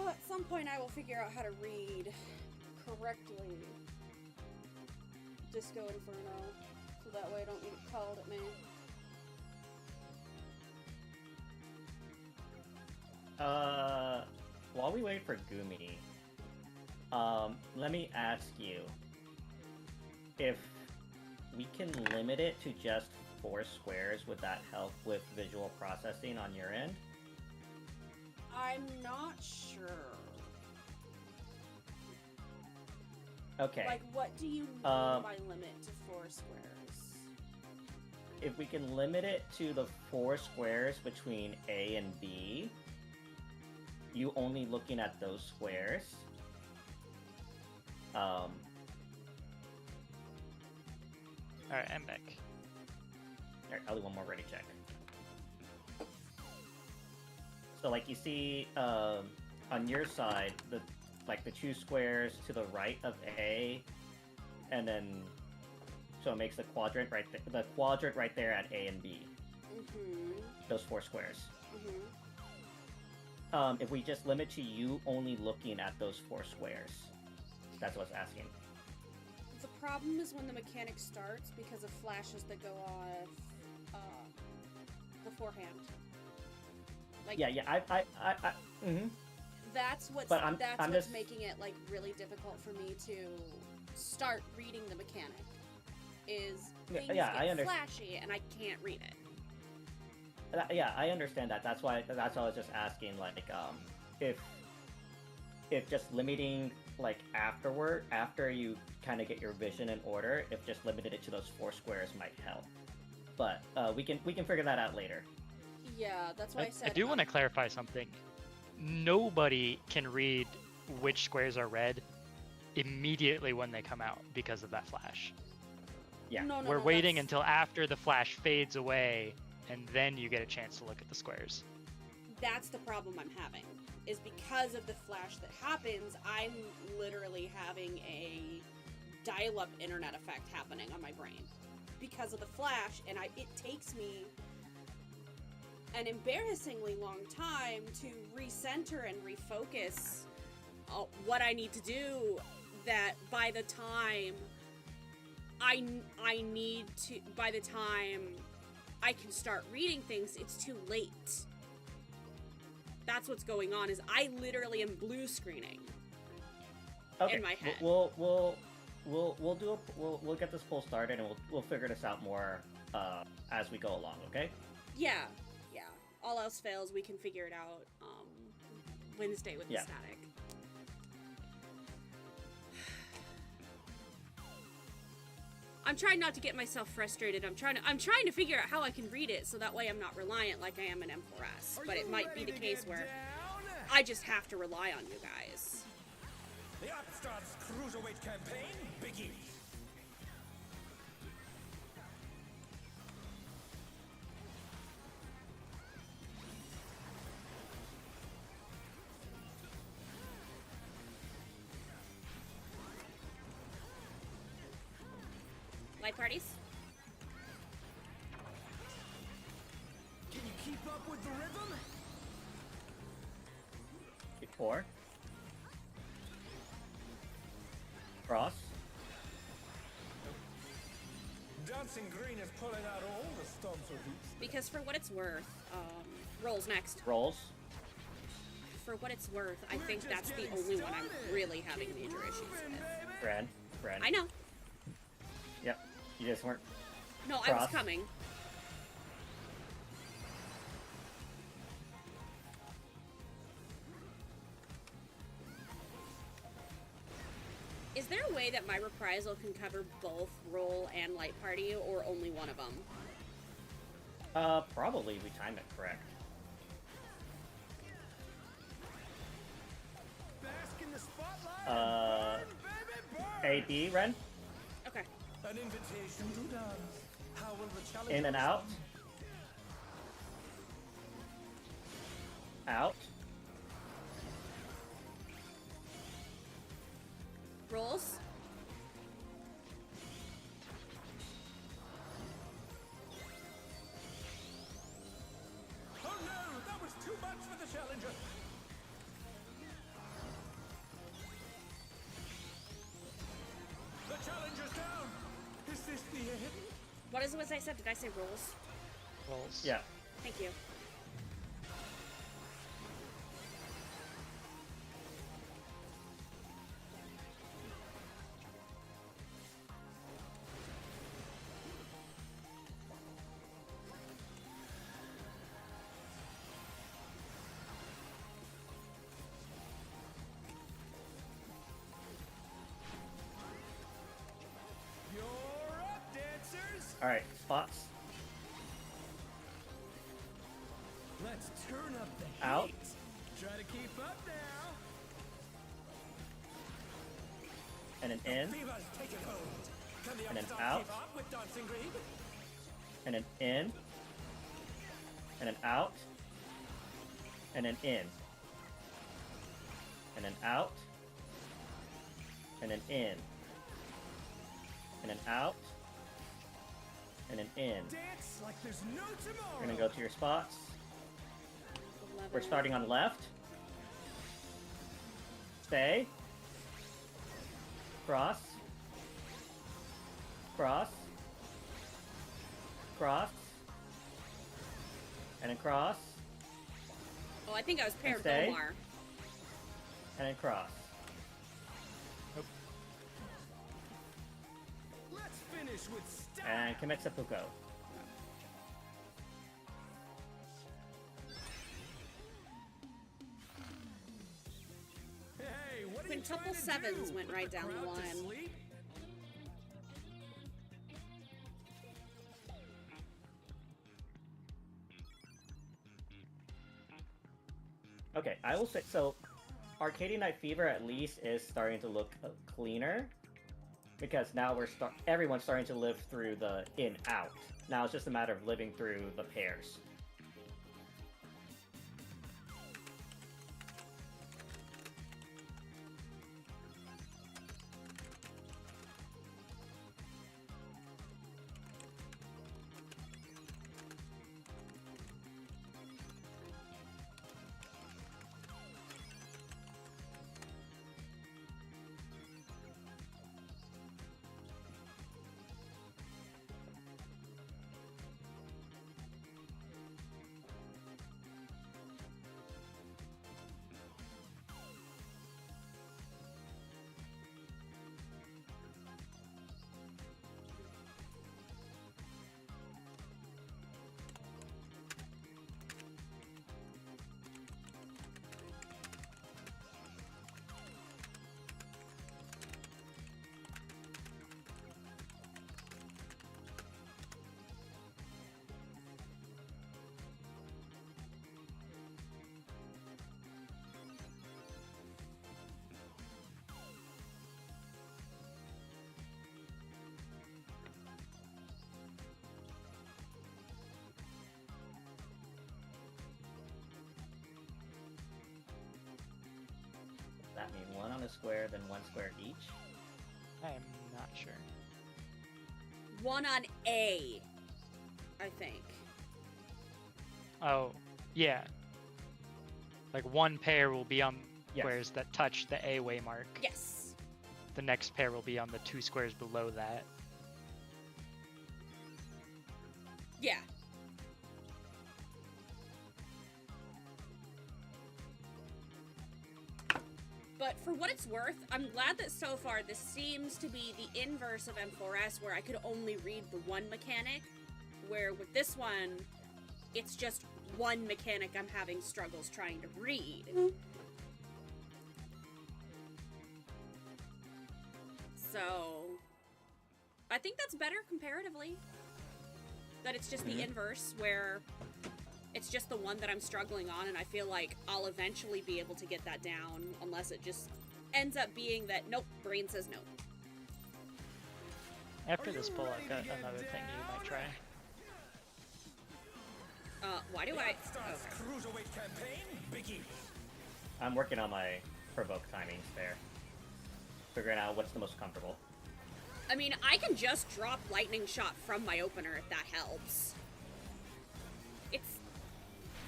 At some point I will figure out how to read correctly. Disco Inferno. So that way I don't get it called at me.
While we wait for Gumi, let me ask you if we can limit it to just 4 squares. Would that help with visual processing on your end?
I'm not sure.
Okay.
Like, what do you mean by limit to 4 squares?
If we can limit it to the 4 squares between A and B, you only looking at those squares.
Alright, I'm back.
Alright, I'll do one more ready check. So, like, you see, on your side, the 2 squares to the right of A, and then, so it makes the quadrant right there, the quadrant right there at A and B.
Mm-hmm.
Those 4 squares.
Mm-hmm.
If we just limit to you only looking at those 4 squares. That's what I was asking.
The problem is when the mechanic starts because of flashes that go off beforehand. Like,
Yeah, mm-hmm.
That's what's
But I'm just
making it like really difficult for me to start reading the mechanic. Is things get flashy and I can't read it.
Yeah, I understand that. That's why I was just asking, like, if just limiting, like, after you kind of get your vision in order, if just limited it to those 4 squares might help. But we can figure that out later.
Yeah, that's why I said.
I do want to clarify something. Nobody can read which squares are red immediately when they come out because of that flash.
Yeah,
we're waiting until after the flash fades away, and then you get a chance to look at the squares.
That's the problem I'm having. Is because of the flash that happens, I'm literally having a dial-up internet effect happening on my brain. Because of the flash, and it takes me an embarrassingly long time to recenter and refocus what I need to do, that by the time by the time I can start reading things, it's too late. That's what's going on, is I literally am blue screening in my head.
We'll get this poll started, and we'll figure this out more as we go along. Okay?
Yeah. All else fails, we can figure it out Wednesday with the static. I'm trying not to get myself frustrated. I'm trying to figure out how I can read it so that way I'm not reliant like I am in M4S. But it might be the case where I just have to rely on you guys.
The Upstart's Cruiserweight campaign begins.
Light parties?
Can you keep up with the rhythm?
4. Cross.
Dancing Green is pulling out all the stops for these.
Because for what it's worth, rolls next.
Rolls.
For what it's worth, I think that's the only one I'm really having major issues with.
Brad.
I know.
Yep. You just weren't.
No,
Cross.
I was coming. Is there a way that my reprisal can cover both roll and light party, or only one of them?
Probably we timed it correct.
Bask in the spotlight.
AD, Ren?
Okay.
An invitation to dance. How will the challenge
In and out. Out.
Rolls.
Oh no, that was too much for the challenger.
What is it was I said? Did I say rolls?
Rolls.
Yeah.
Thank you.
You're up, dancers!
All right, spots.
Let's turn up the heat.
Out.
Try to keep up now.
And an in,
Fever's taken hold. Can the
And then
upstart
out.
keep up with dancing green?
and an in, and an out, and an in, and an out, and an in, and an out, and an in.
Dance like there's no tomorrow.
We're gonna go to your spots.
11.
We're starting on left. Stay. Cross. Cross. Cross. And then cross.
Oh, I think I was paired
stay.
Bomar.
And then cross.
Let's finish with style.
And commit seppuku.
Hey, what are you
Quintuple
trying to
sevens
do?
went
Put
right
the
down the
crowd to
line.
sleep?
Okay, I will say so. Arcadia Night Fever at least is starting to look cleaner because now everyone's starting to live through the in out. Now it's just a matter of living through the pairs. Does that mean one on a square, then one square each?
I am not sure.
One on A, I think.
Oh, yeah. Like one pair will be on
Yes.
squares that touch the A way mark.
Yes.
The next pair will be on the 2 squares below that.
Yeah. But for what it's worth, I'm glad that so far this seems to be the inverse of M4S, where I could only read the one mechanic, where with this one, it's just one mechanic I'm having struggles trying to read. So, I think that's better comparatively. That it's just the inverse, where it's just the one that I'm struggling on, and I feel like I'll eventually be able to get that down, unless it just ends up being that, nope, brain says no.
After
Are
this
you
pull,
ready
I've
to
got
get
another thing you might try.
Why do
The
I...
Upstart's cruiserweight campaign begins.
I'm working on my provoke timings there. Figuring out what's the most comfortable.
I mean, I can just drop Lightning Shot from my opener if that helps. It's...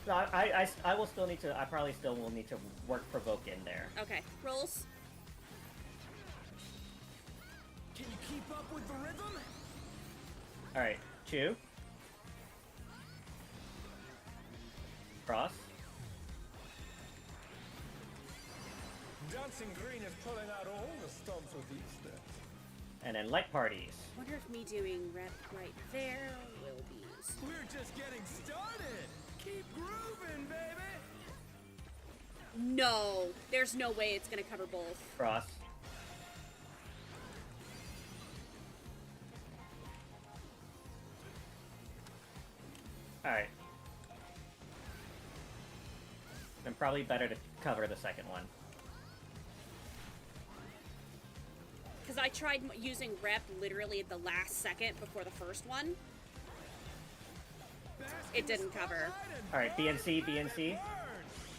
No, I will still need to. I probably still will need to work provoke in there.
Okay, rolls.
Can you keep up with the rhythm?
All right, 2. Cross.
Dancing Green is pulling out all the stops with these steps.
And then light parties.
Wonder if me doing rep right there will be.
We're just getting started. Keep grooving, baby.
No, there's no way it's gonna cover both.
Cross. Alright. Then probably better to cover the second one.
Because I tried using rep literally at the last second before the first one. It didn't cover.
Alright, BNC, BNC.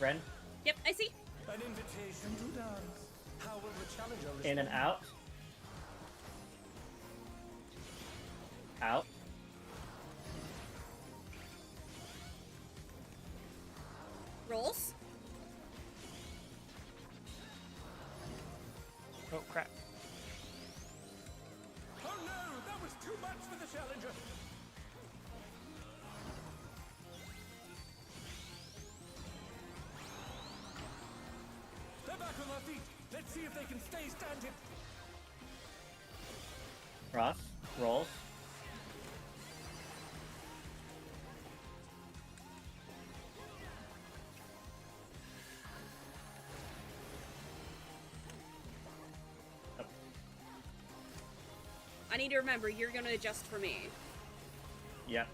Ren.
Yep, I see.
An invitation to dance. How will the challenger respond?
In and out. Out.
Rolls.
Oh crap.
Oh no, that was too much for the challenger. They're back on their feet. Let's see if they can stay standing.
Cross. Rolls.
I need to remember, you're gonna adjust for me.
Yep.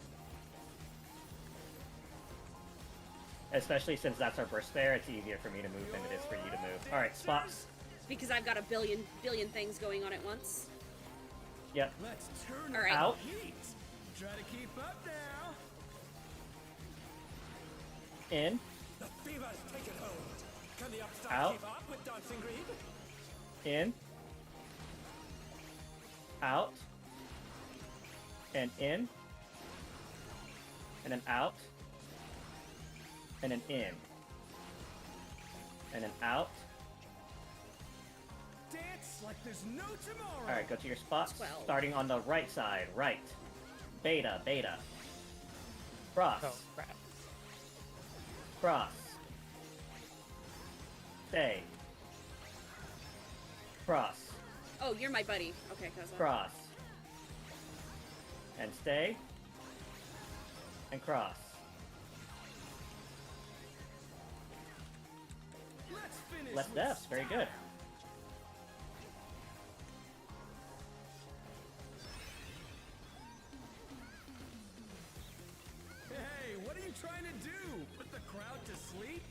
Especially since that's our burst there, it's easier for me to move than it is for you to move. Alright, spots.
Because I've got a billion things going on at once.
Yep.
Let's turn
All right.
up
Out.
the heat. Try to keep up now.
In.
The fever's taken hold. Can the upstart
Out.
keep up with Dancing Green?
In. Out. And in. And then out. And then in. And then out.
Dance like there's no tomorrow.
Alright, go to your spots.
12.
Starting on the right side. Right. Beta, beta. Cross.
Oh crap.
Cross. Stay. Cross.
Oh, you're my buddy. Okay, cousin.
Cross. And stay. And cross.
Let's finish
Less
with
deaths. Very good.
Hey, what are you trying to do? Put the crowd to sleep?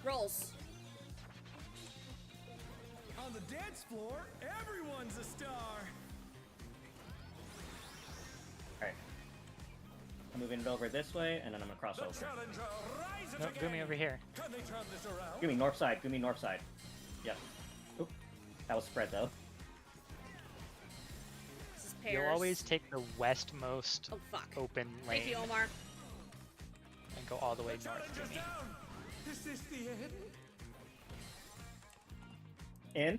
Rolls.
On the dance floor, everyone's a star.
Alright. I'm moving it over this way, and then I'm gonna cross
The
over.
challenger rises
No,
again.
Gumi over here.
Can they turn this around?
Give me north side. Give me north side. Yep. Oop. That was spread though.
This is pairs.
You'll always take the westmost
Oh, fuck.
open lane
Thank you, Omar.
and go all the way
The
north.
challenger's
Gumi.
down. Is this the end?
In.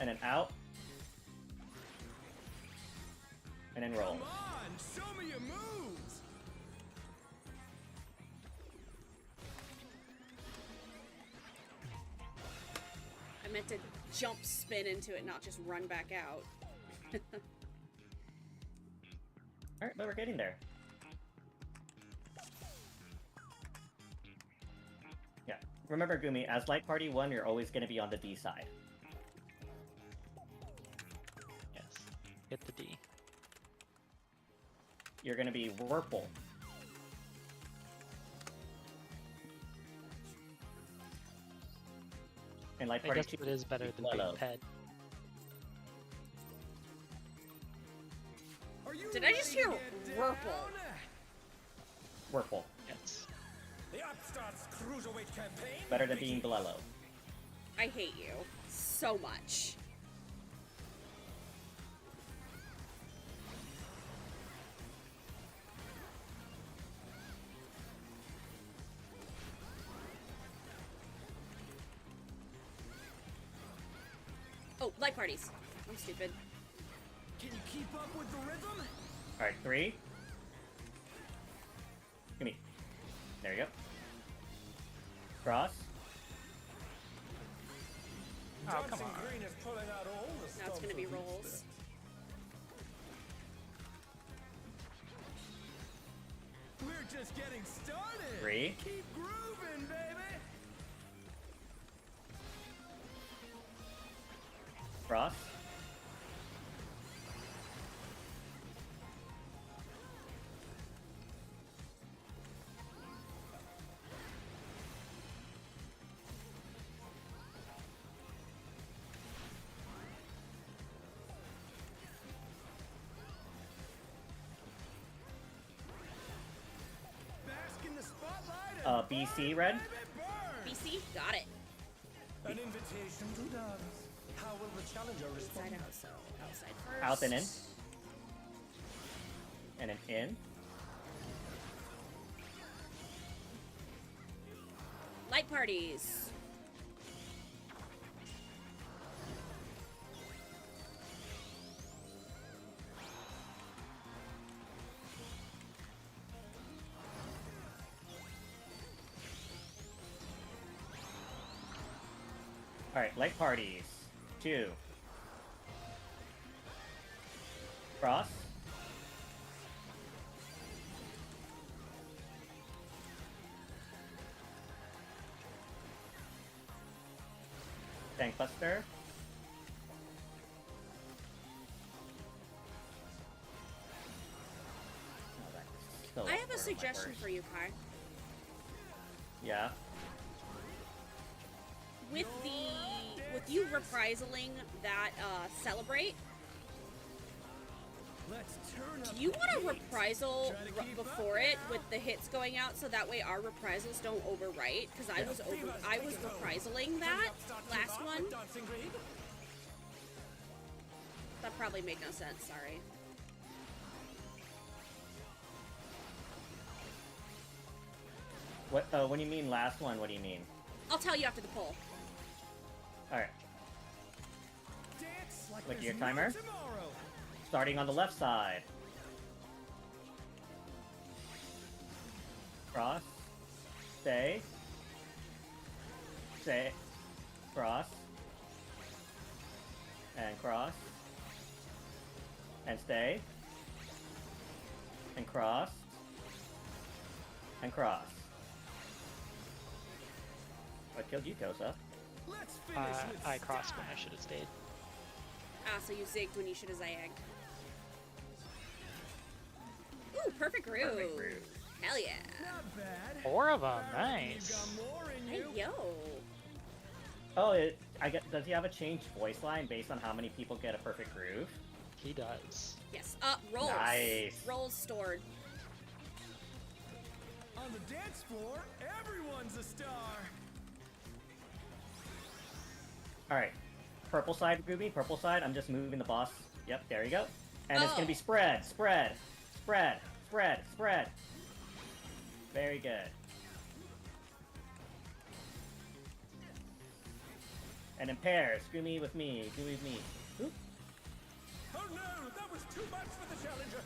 And then out. And then roll.
Come on, show me your moves.
I meant to jump spin into it, not just run back out.
Alright, but we're getting there. Yeah. Remember, Gumi, as Light Party 1, you're always going to be on the D side.
Yes. Hit the D.
You're going to be Whirlpool. And Light
I
Party
guess
2
it is better than
Lolo.
being ped.
Are you
Did I just
ready to
hear
get
Whirlpool?
down?
Whirlpool.
Yes.
The upstart's cruiserweight campaign.
Better than being
begins.
Blello.
I hate you so much. Oh, light parties. I'm stupid.
Can you keep up with the rhythm?
Alright, 3. Give me. There you go. Cross.
Oh, come
Dancing
on.
Green is pulling out all the
Now it's gonna be
stops of
rolls.
each
We're just getting started.
3.
Keep grooving, baby.
Cross.
Bask in the spotlight and
BC red.
baby, burn.
BC, got it.
An invitation to dance. How will the challenger respond?
Inside out, so outside first.
Out and in. And an in.
Light parties.
Alright, light parties. 2. Cross. Tank Buster. Oh, that's so
I have a
awkward in my
suggestion
verse.
for you, Kai.
Yeah.
With you reprisaling that celebrate,
Let's turn up
do you
the
want to
heat.
reprisal
Try to keep
before
up
it
now.
with the hits going out, so that way our reprisals don't overwrite? Because I was reprisaling that last one.
Dancing Green.
That probably made no sense. Sorry.
What? When you mean last one, what do you mean?
I'll tell you after the poll.
Alright.
Dance like
Look at
there's
your
no
timer.
tomorrow.
Starting on the left side. Cross. Stay. Stay. Cross. And cross. And stay. And cross. And cross. What killed you, Kosa?
Let's finish with
I crossed when
style.
I should have stayed.
Ah, so you zigged when you should have zagged. Ooh, perfect groove.
Perfect groove.
Hell yeah.
Not bad.
4 of them,
I reckon
nice.
You got more in
Hey,
you.
yo.
Oh, I get. Does he have a changed voice line based on how many people get a perfect groove?
He does.
Yes. Rolls.
Nice.
Rolls stored.
On the dance floor, everyone's a star.
Alright. Purple side, Gooby. Purple side. I'm just moving the boss. Yep, there you go. And it's gonna be
Oh.
spread, spread, spread, spread, spread. Very good. And in pairs. Goomy with me. Goomy with me. Oop.
Oh no, that was too much for the challenger.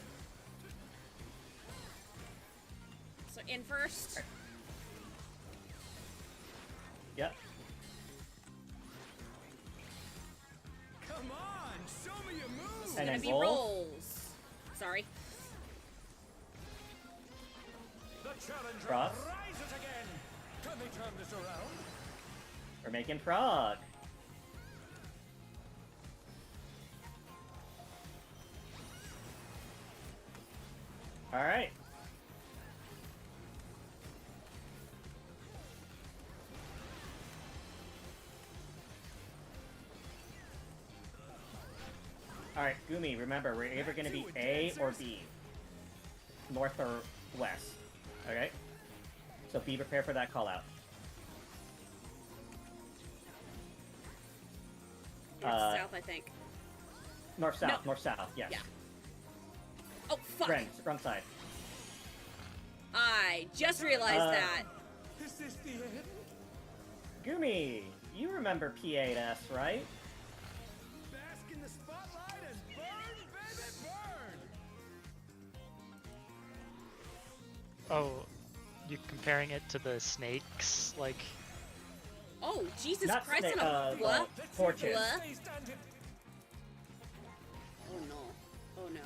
So in first.
Yep.
Come on, show me your moves.
And
Gonna
then
be
roll.
rolls. Sorry.
The challenger
Cross.
rises again. Can they turn this around?
We're making frog. Alright. Alright, Gumi, remember, we're either going to be A or B. North or west. Okay? So be prepared for that call out.
North, south, I think.
North, south,
No.
north, south, yes.
Yeah. Oh, fuck.
Wrong side.
I just realized that.
Is this the end?
Gumi, you remember P8S, right?
the spotlight and burn, baby, burn!
Oh, you comparing it to the snakes? Like,
Oh, Jesus
Not
Christ
snake,
on a what?
torches.
What?
Stay standing.
Oh no. Oh no.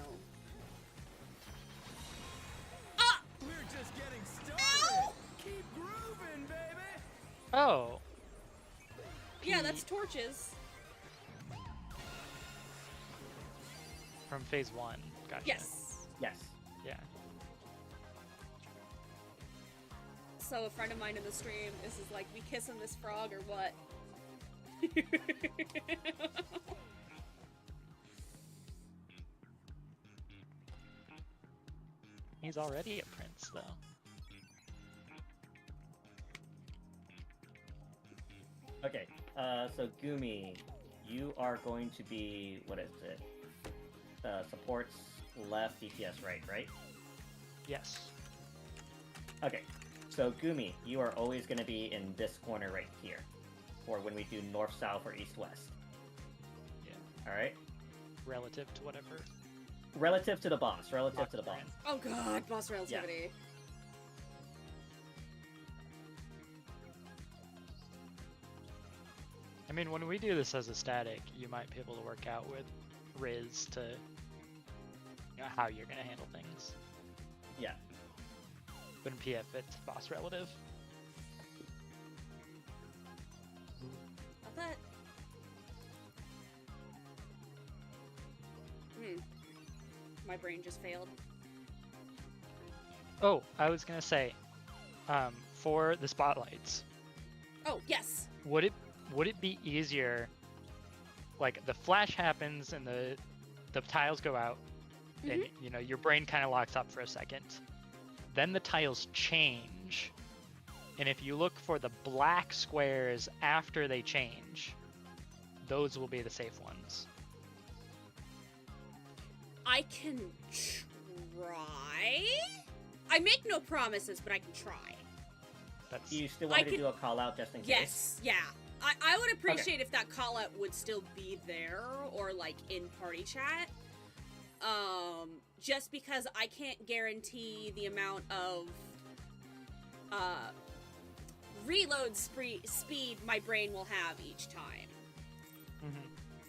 Ah!
We're just getting started!
Ow!
Keep grooving, baby!
oh,
Yeah, that's torches.
from phase 1. Gotcha.
Yes.
Yes.
Yeah.
So a friend of mine in the stream is like, we kissing this frog or what?
He's already a prince, though.
Okay. So Gumi, you are going to be, what is it? Supports left, DPS right?
Yes.
Okay. So Gumi, you are always going to be in this corner right here, for when we do north, south, or east, west.
Yeah.
All right.
Relative to whatever.
Relative to the boss. Relative to the boss.
Oh god, boss relativity.
I mean, when we do this as a static, you might be able to work out with Riz to, how you're gonna handle things.
Yeah.
But in PF, it's boss relative.
I thought. My brain just failed.
Oh, I was gonna say, for the spotlights,
Oh, yes.
would it be easier? Like the flash happens and the tiles go out, and your brain kind of locks up for a second. Then the tiles change, and if you look for the black squares after they change, those will be the safe ones.
I can try. I make no promises, but I can try.
That's
Do you still want to
can-
do a call out just in case?
Yes, yeah. I would appreciate if that call out would still be there or like in party chat. Just because I can't guarantee the amount of reload speed my brain will have each time.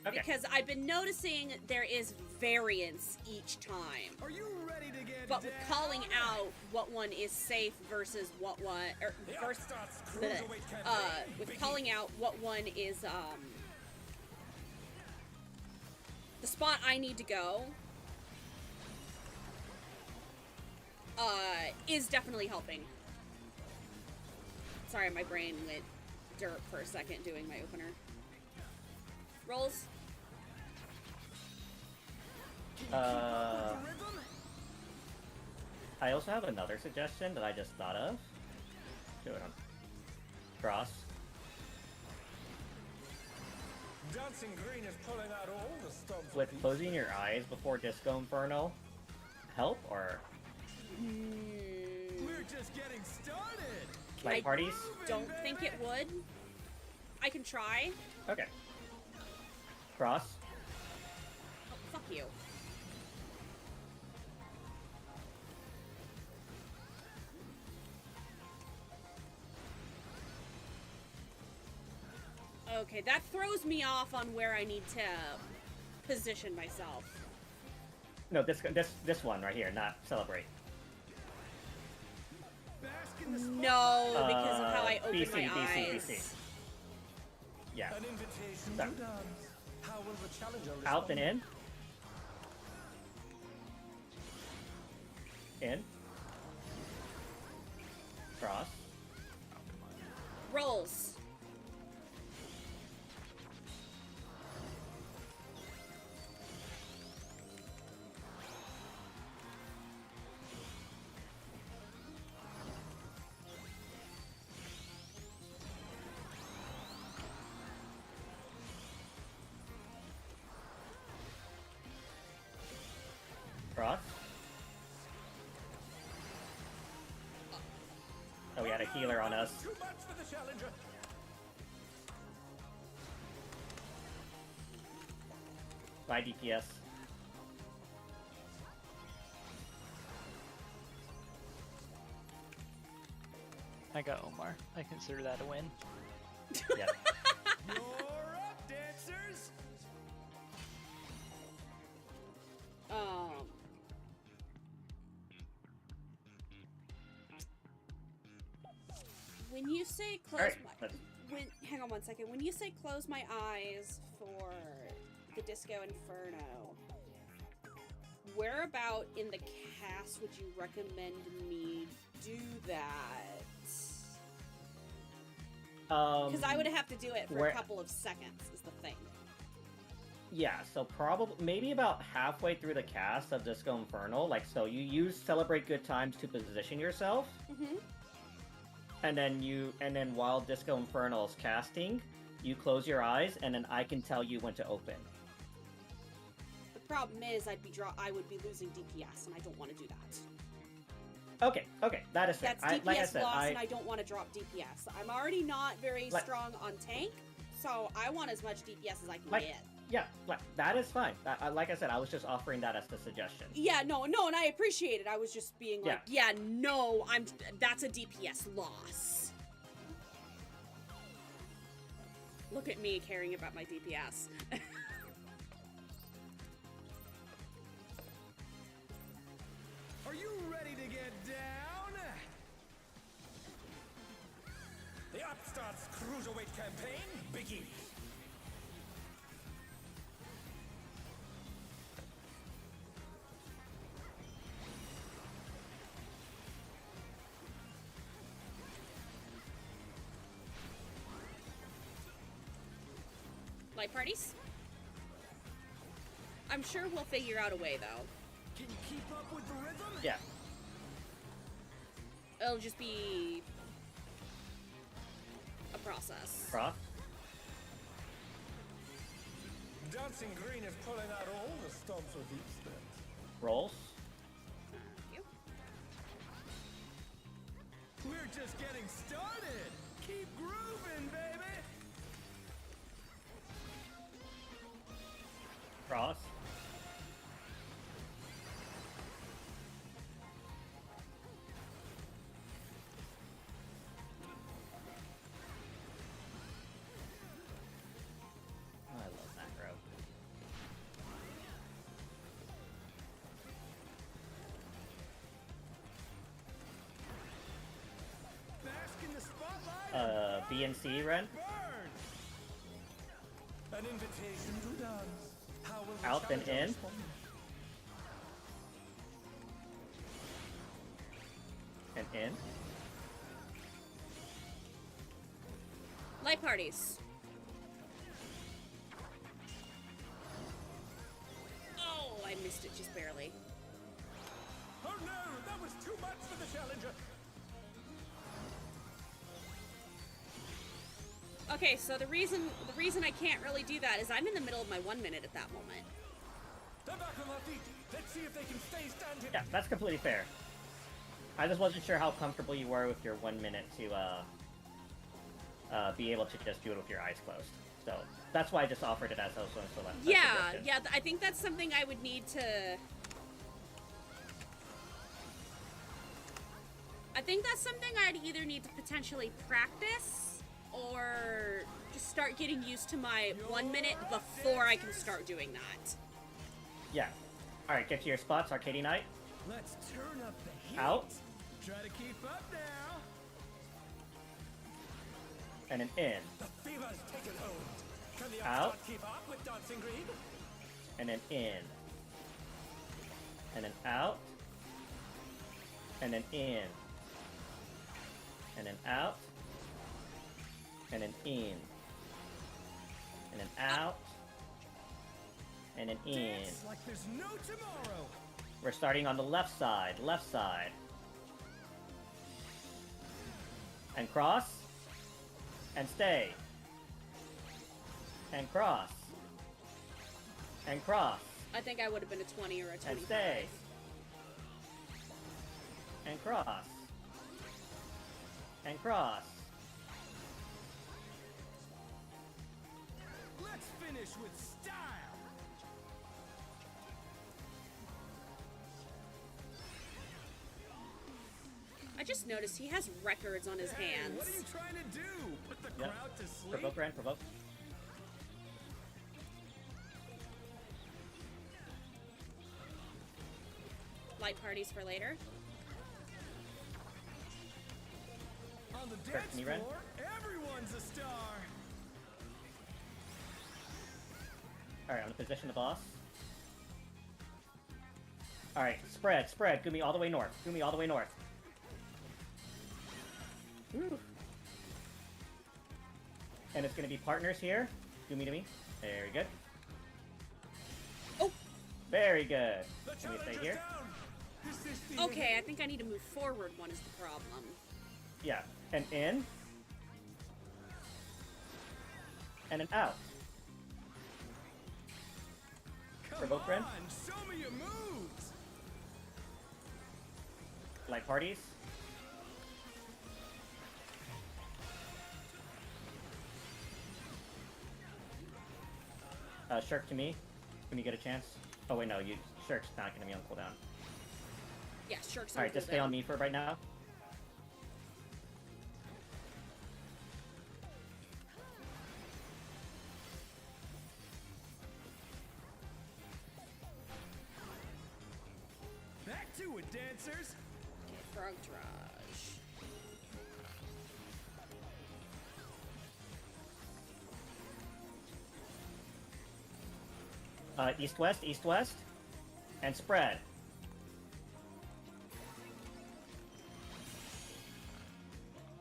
Okay.
Because I've been noticing there is variance each time.
Are you ready to get
But with
down?
calling out what one is safe versus what one, or
The
versus,
Upstart's cruiserweight campaign
with
begins.
calling out what one is, the spot I need to go, is definitely helping. Sorry, my brain went dirt for a second doing my opener. Rolls.
I also have another suggestion that I just thought of. Do it on cross.
Dancing Green is pulling out all the stops.
With closing your eyes before Disco Inferno help or
We're just getting started!
like
I
parties?
Don't think it would. I can try.
Okay. Cross.
Oh, fuck you. Okay, that throws me off on where I need to position myself.
No, this one right here, not celebrate.
Bask in the spotlight.
No, because of how I open
BC,
my
BC,
eyes.
BC. Yeah.
An invitation
So-
to dance. How will the challenger respond?
Out and in. In. Cross.
Rolls.
Cross. Oh, we had a healer on us.
Too much for the challenger.
Bye, DPS.
I got Omar. I consider that a win.
Yeah.
You're up, dancers!
When you say close
Alright,
my hang on one second. When you say close my eyes for the Disco Inferno, whereabout in the cast would you recommend me do that? Because I would have to do it for a couple of seconds, is the thing.
Yeah, so probably maybe about halfway through the cast of Disco Inferno, like, so you use Celebrate Good Times to position yourself, and then while Disco Inferno is casting, you close your eyes, and then I can tell you when to open.
The problem is I would be losing DPS, and I don't want to do that.
Okay, that is fair.
That's DPS
like I said,
loss, and I don't want to drop DPS. I'm already not very strong on tank, so I want as much DPS as I can get.
Yeah, that is fine. Like I said, I was just offering that as the suggestion.
Yeah, no, and I appreciate it. I was just being like, that's a DPS loss. Look at me caring about my DPS.
Are you ready to get down?
The Upstart's Cruiserweight campaign begins.
Light parties? I'm sure we'll figure out a way, though.
Can you keep up with the rhythm?
Yeah.
It'll just be a process.
Prof?
Dancing Green is pulling out all the stops with each step.
Rolls?
Thank you.
We're just getting started. Keep grooving, baby.
Cross? I love macro.
Bask in the spotlight.
B and C, Ren?
Burn.
An invitation to dance. How will the
Out and
challenger
in?
respond?
And in?
Light parties. Oh, I missed it just barely.
Oh no, that was too much for the challenger.
Okay, so the reason I can't really do that is I'm in the middle of my 1 minute at that moment.
They're back on their feet. Let's see if they can stay standing.
Yeah, that's completely fair. I just wasn't sure how comfortable you were with your 1 minute to be able to just do it with your eyes closed. So that's why I just offered it as also a select.
Yeah, I think that's something I would need to. I think that's something I'd either need to potentially practice or just start getting used to my 1 minute before I can start doing that.
Yeah. Alright, get to your spots, Arcady Knight.
Let's turn up the heat.
Out.
Try to keep up now.
And an in.
The fever's taken hold. Can the
Out.
Upstart keep up with Dancing Green?
And an in. And an out. And an in. And an out. And an in. And an out. And an in.
Dance like there's no tomorrow.
We're starting on the left side. Left side. And cross. And stay. And cross. And cross.
I think I would have been a 20 or a 25.
And stay. And cross. And cross.
Let's finish with style.
I just noticed he has records on his hands.
What are you trying to do? Put the
Yep.
crowd to sleep?
Provoke, Ren, provoke.
Light parties for later.
On the
Sure,
dance
can you run?
floor, everyone's a star.
Alright, I'm gonna position the boss. Alright, spread, spread. Gumi all the way north. Gumi all the way north. Woo. And it's gonna be partners here. Gumi to me. Very good.
Oh,
Very good.
The
Can we stay
challenger's
here?
down. Is this the
okay. I think I need to move forward. One is the problem.
Yeah. And in. And then out.
Come
Provoke, Ren?
on, show me your moves.
Light parties. Shirk to me. When you get a chance. Oh wait, no, Shirk's not gonna be on cooldown.
Yeah, Shirk's on
Alright, just stay
cooldown.
on me for right now.
Back to it, dancers.
Okay, frog drage.
East-west, east-west. And spread.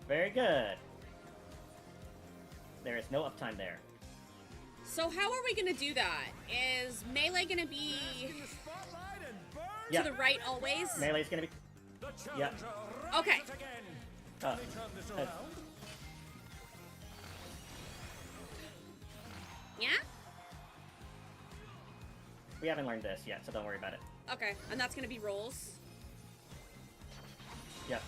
Very good. There is no uptime there.
So how are we gonna do that? Is melee gonna be
In the spotlight and burn.
Yeah.
to the right always?
Melee's gonna be...
The
Yeah.
challenger
Okay.
rises again.
Uh,
Can they turn this
uh,
around?
Yeah?
we haven't learned this yet, so don't worry about it.
Okay, and that's gonna be rolls.
Yep.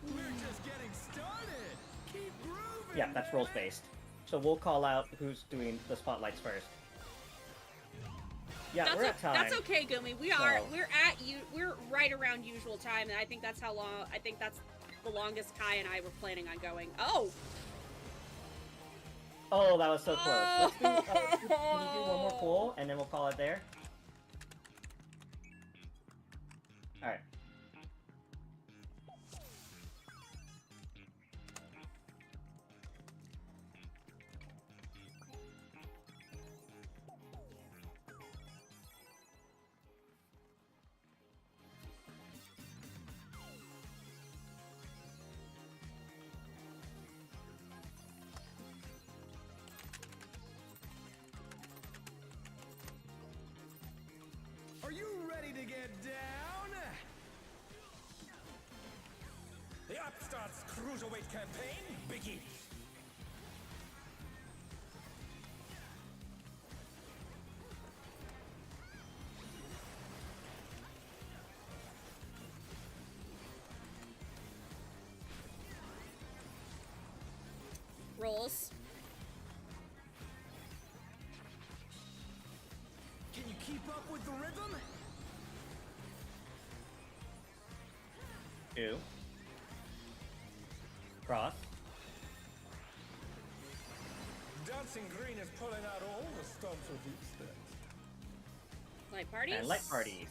We're just getting started. Keep grooving.
Yeah, that's
baby.
rules based. So we'll call out who's doing the spotlights first. Yeah, we're at time.
That's okay, Gumi. We're right around usual time, and I think that's how long. I think that's the longest Kai and I were planning on going. Oh.
Oh, that was so close. Let's do, can you do one more pull, and then we'll call it there? Alright.
Are you ready to get down?
The Upstarts Cruiserweight campaign begins.
Rolls.
Can you keep up with the rhythm?
2. Cross.
Dancing Green is pulling out all the stops with these steps.
Light parties.
And light parties.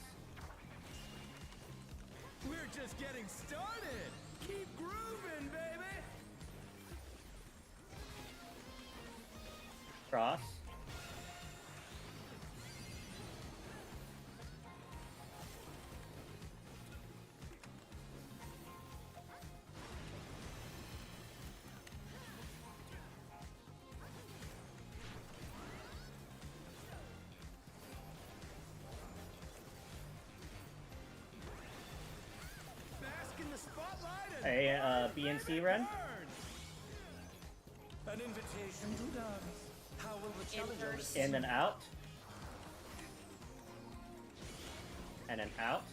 We're just getting started. Keep grooving, baby.
Cross.
Bask in the spotlight and
A BNC run.
An invitation to dance. How will the challenger
first.
receive?
In and out. And then out.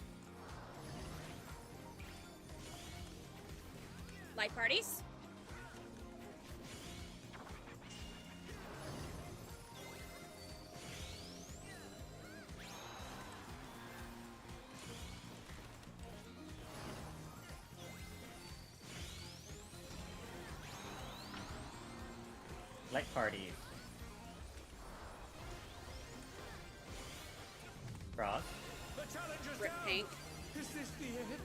Light parties.
Like parties. Cross.
The challenger's
Rip
down.
Pink.
Is this the end?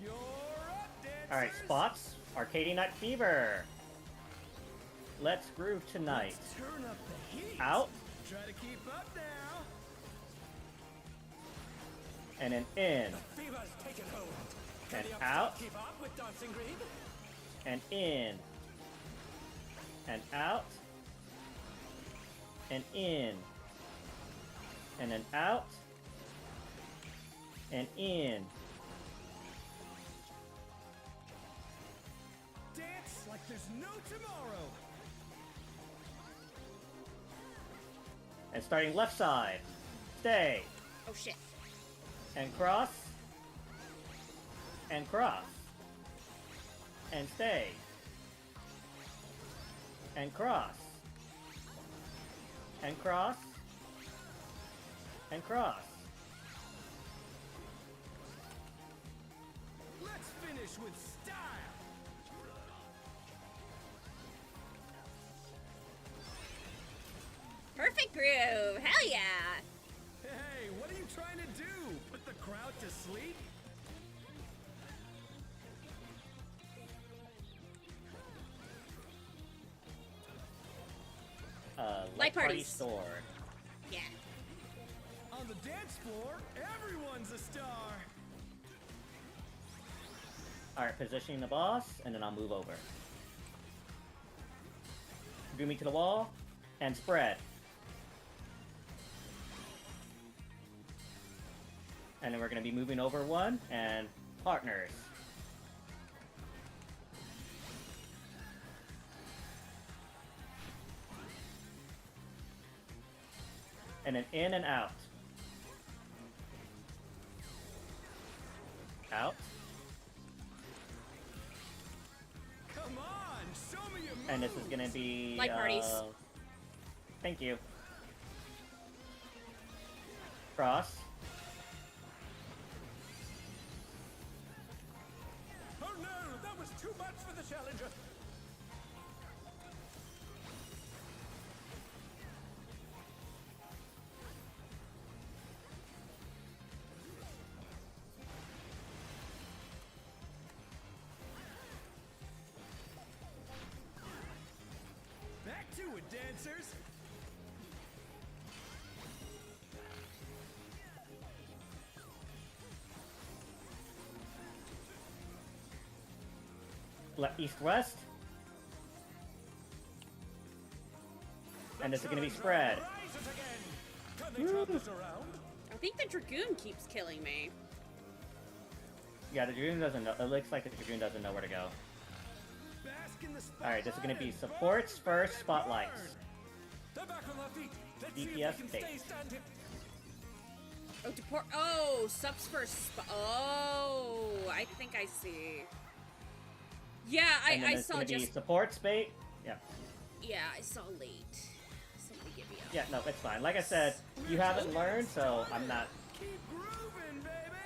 You're up, dancers.
Alright, spots. Arcady Night Fever. Let's groove tonight.
Let's turn up the heat.
Out
Try to keep up now.
and an in.
The fever's taken hold. Can
And
the upstart
out.
keep up with Dancing Green?
And in. And out. And in. And then out. And in.
Dance like there's no tomorrow.
And starting left side. Stay.
Oh shit.
And cross. And cross. And stay. And cross. And cross. And cross.
Let's finish with style.
Perfect groove. Hell yeah.
Hey, what are you trying to do? Put the crowd to sleep?
Light
Party
parties.
store.
Yeah.
On the dance floor, everyone's a star.
Alright, positioning the boss, and then I'll move over. Do me to the wall, and spread. And then we're going to be moving over one, and partners. And then in and out. Out.
Come on, show me your moves.
And this is gonna be
Like parties.
Thank you. Cross.
Oh no, that was too much for the challenger.
Back to it, dancers.
Left, east, west. And this is gonna be spread.
Rises again. Can they turn this around?
I think the Dragoon keeps killing me.
Yeah, the Dragoon doesn't know. It looks like the Dragoon doesn't know where to go.
Bask in the
Alright, this is gonna be
spotlight.
supports first,
Let it
spotlights.
burn.
They're back on their feet. Let's see if
DPS
they can
base.
stay standing.
Oh, deport. Oh, subs first. Oh, I think I see. Yeah,
And then
I
it's
saw
gonna be
just.
supports bait. Yeah.
Yeah, I saw late. Somebody give me up.
Yeah, no, it's fine. Like I said, you haven't learned, so I'm not.
Keep grooving, baby.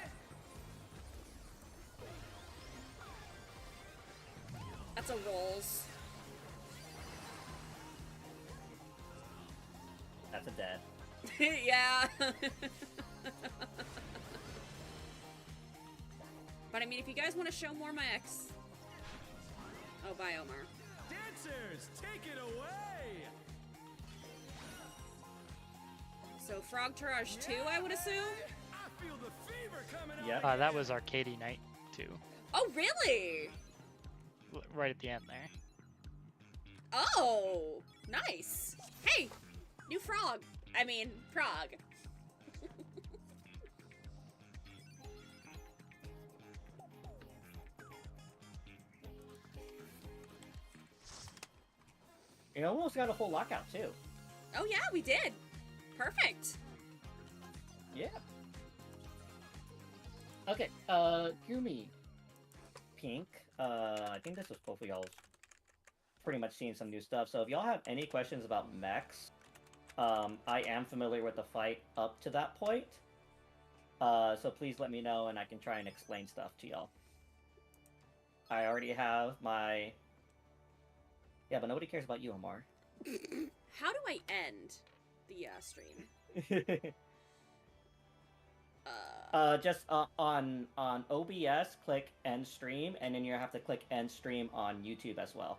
That's a rolls.
That's a dead.
Yeah. But I mean, if you guys want to show more my ex. Oh, bye, Omar.
Dancers, take it away.
So Frog Tarage 2, I would assume?
I feel the fever coming on.
Yep.
That was Arcady Night too,
Oh, really?
right at the end there.
Oh, nice. Hey, new frog. I mean, frog.
You almost got a full lockout too.
Oh, yeah, we did. Perfect.
Yeah. Okay, Gumi. pink. I think this was hopefully y'all pretty much seeing some new stuff. So if y'all have any questions about mechs, I am familiar with the fight up to that point. So please let me know and I can try and explain stuff to y'all. I already have my... Yeah, but nobody cares about you, Amar.
How do I end the stream?
Just on OBS, click end stream, and then you have to click end stream on YouTube as well.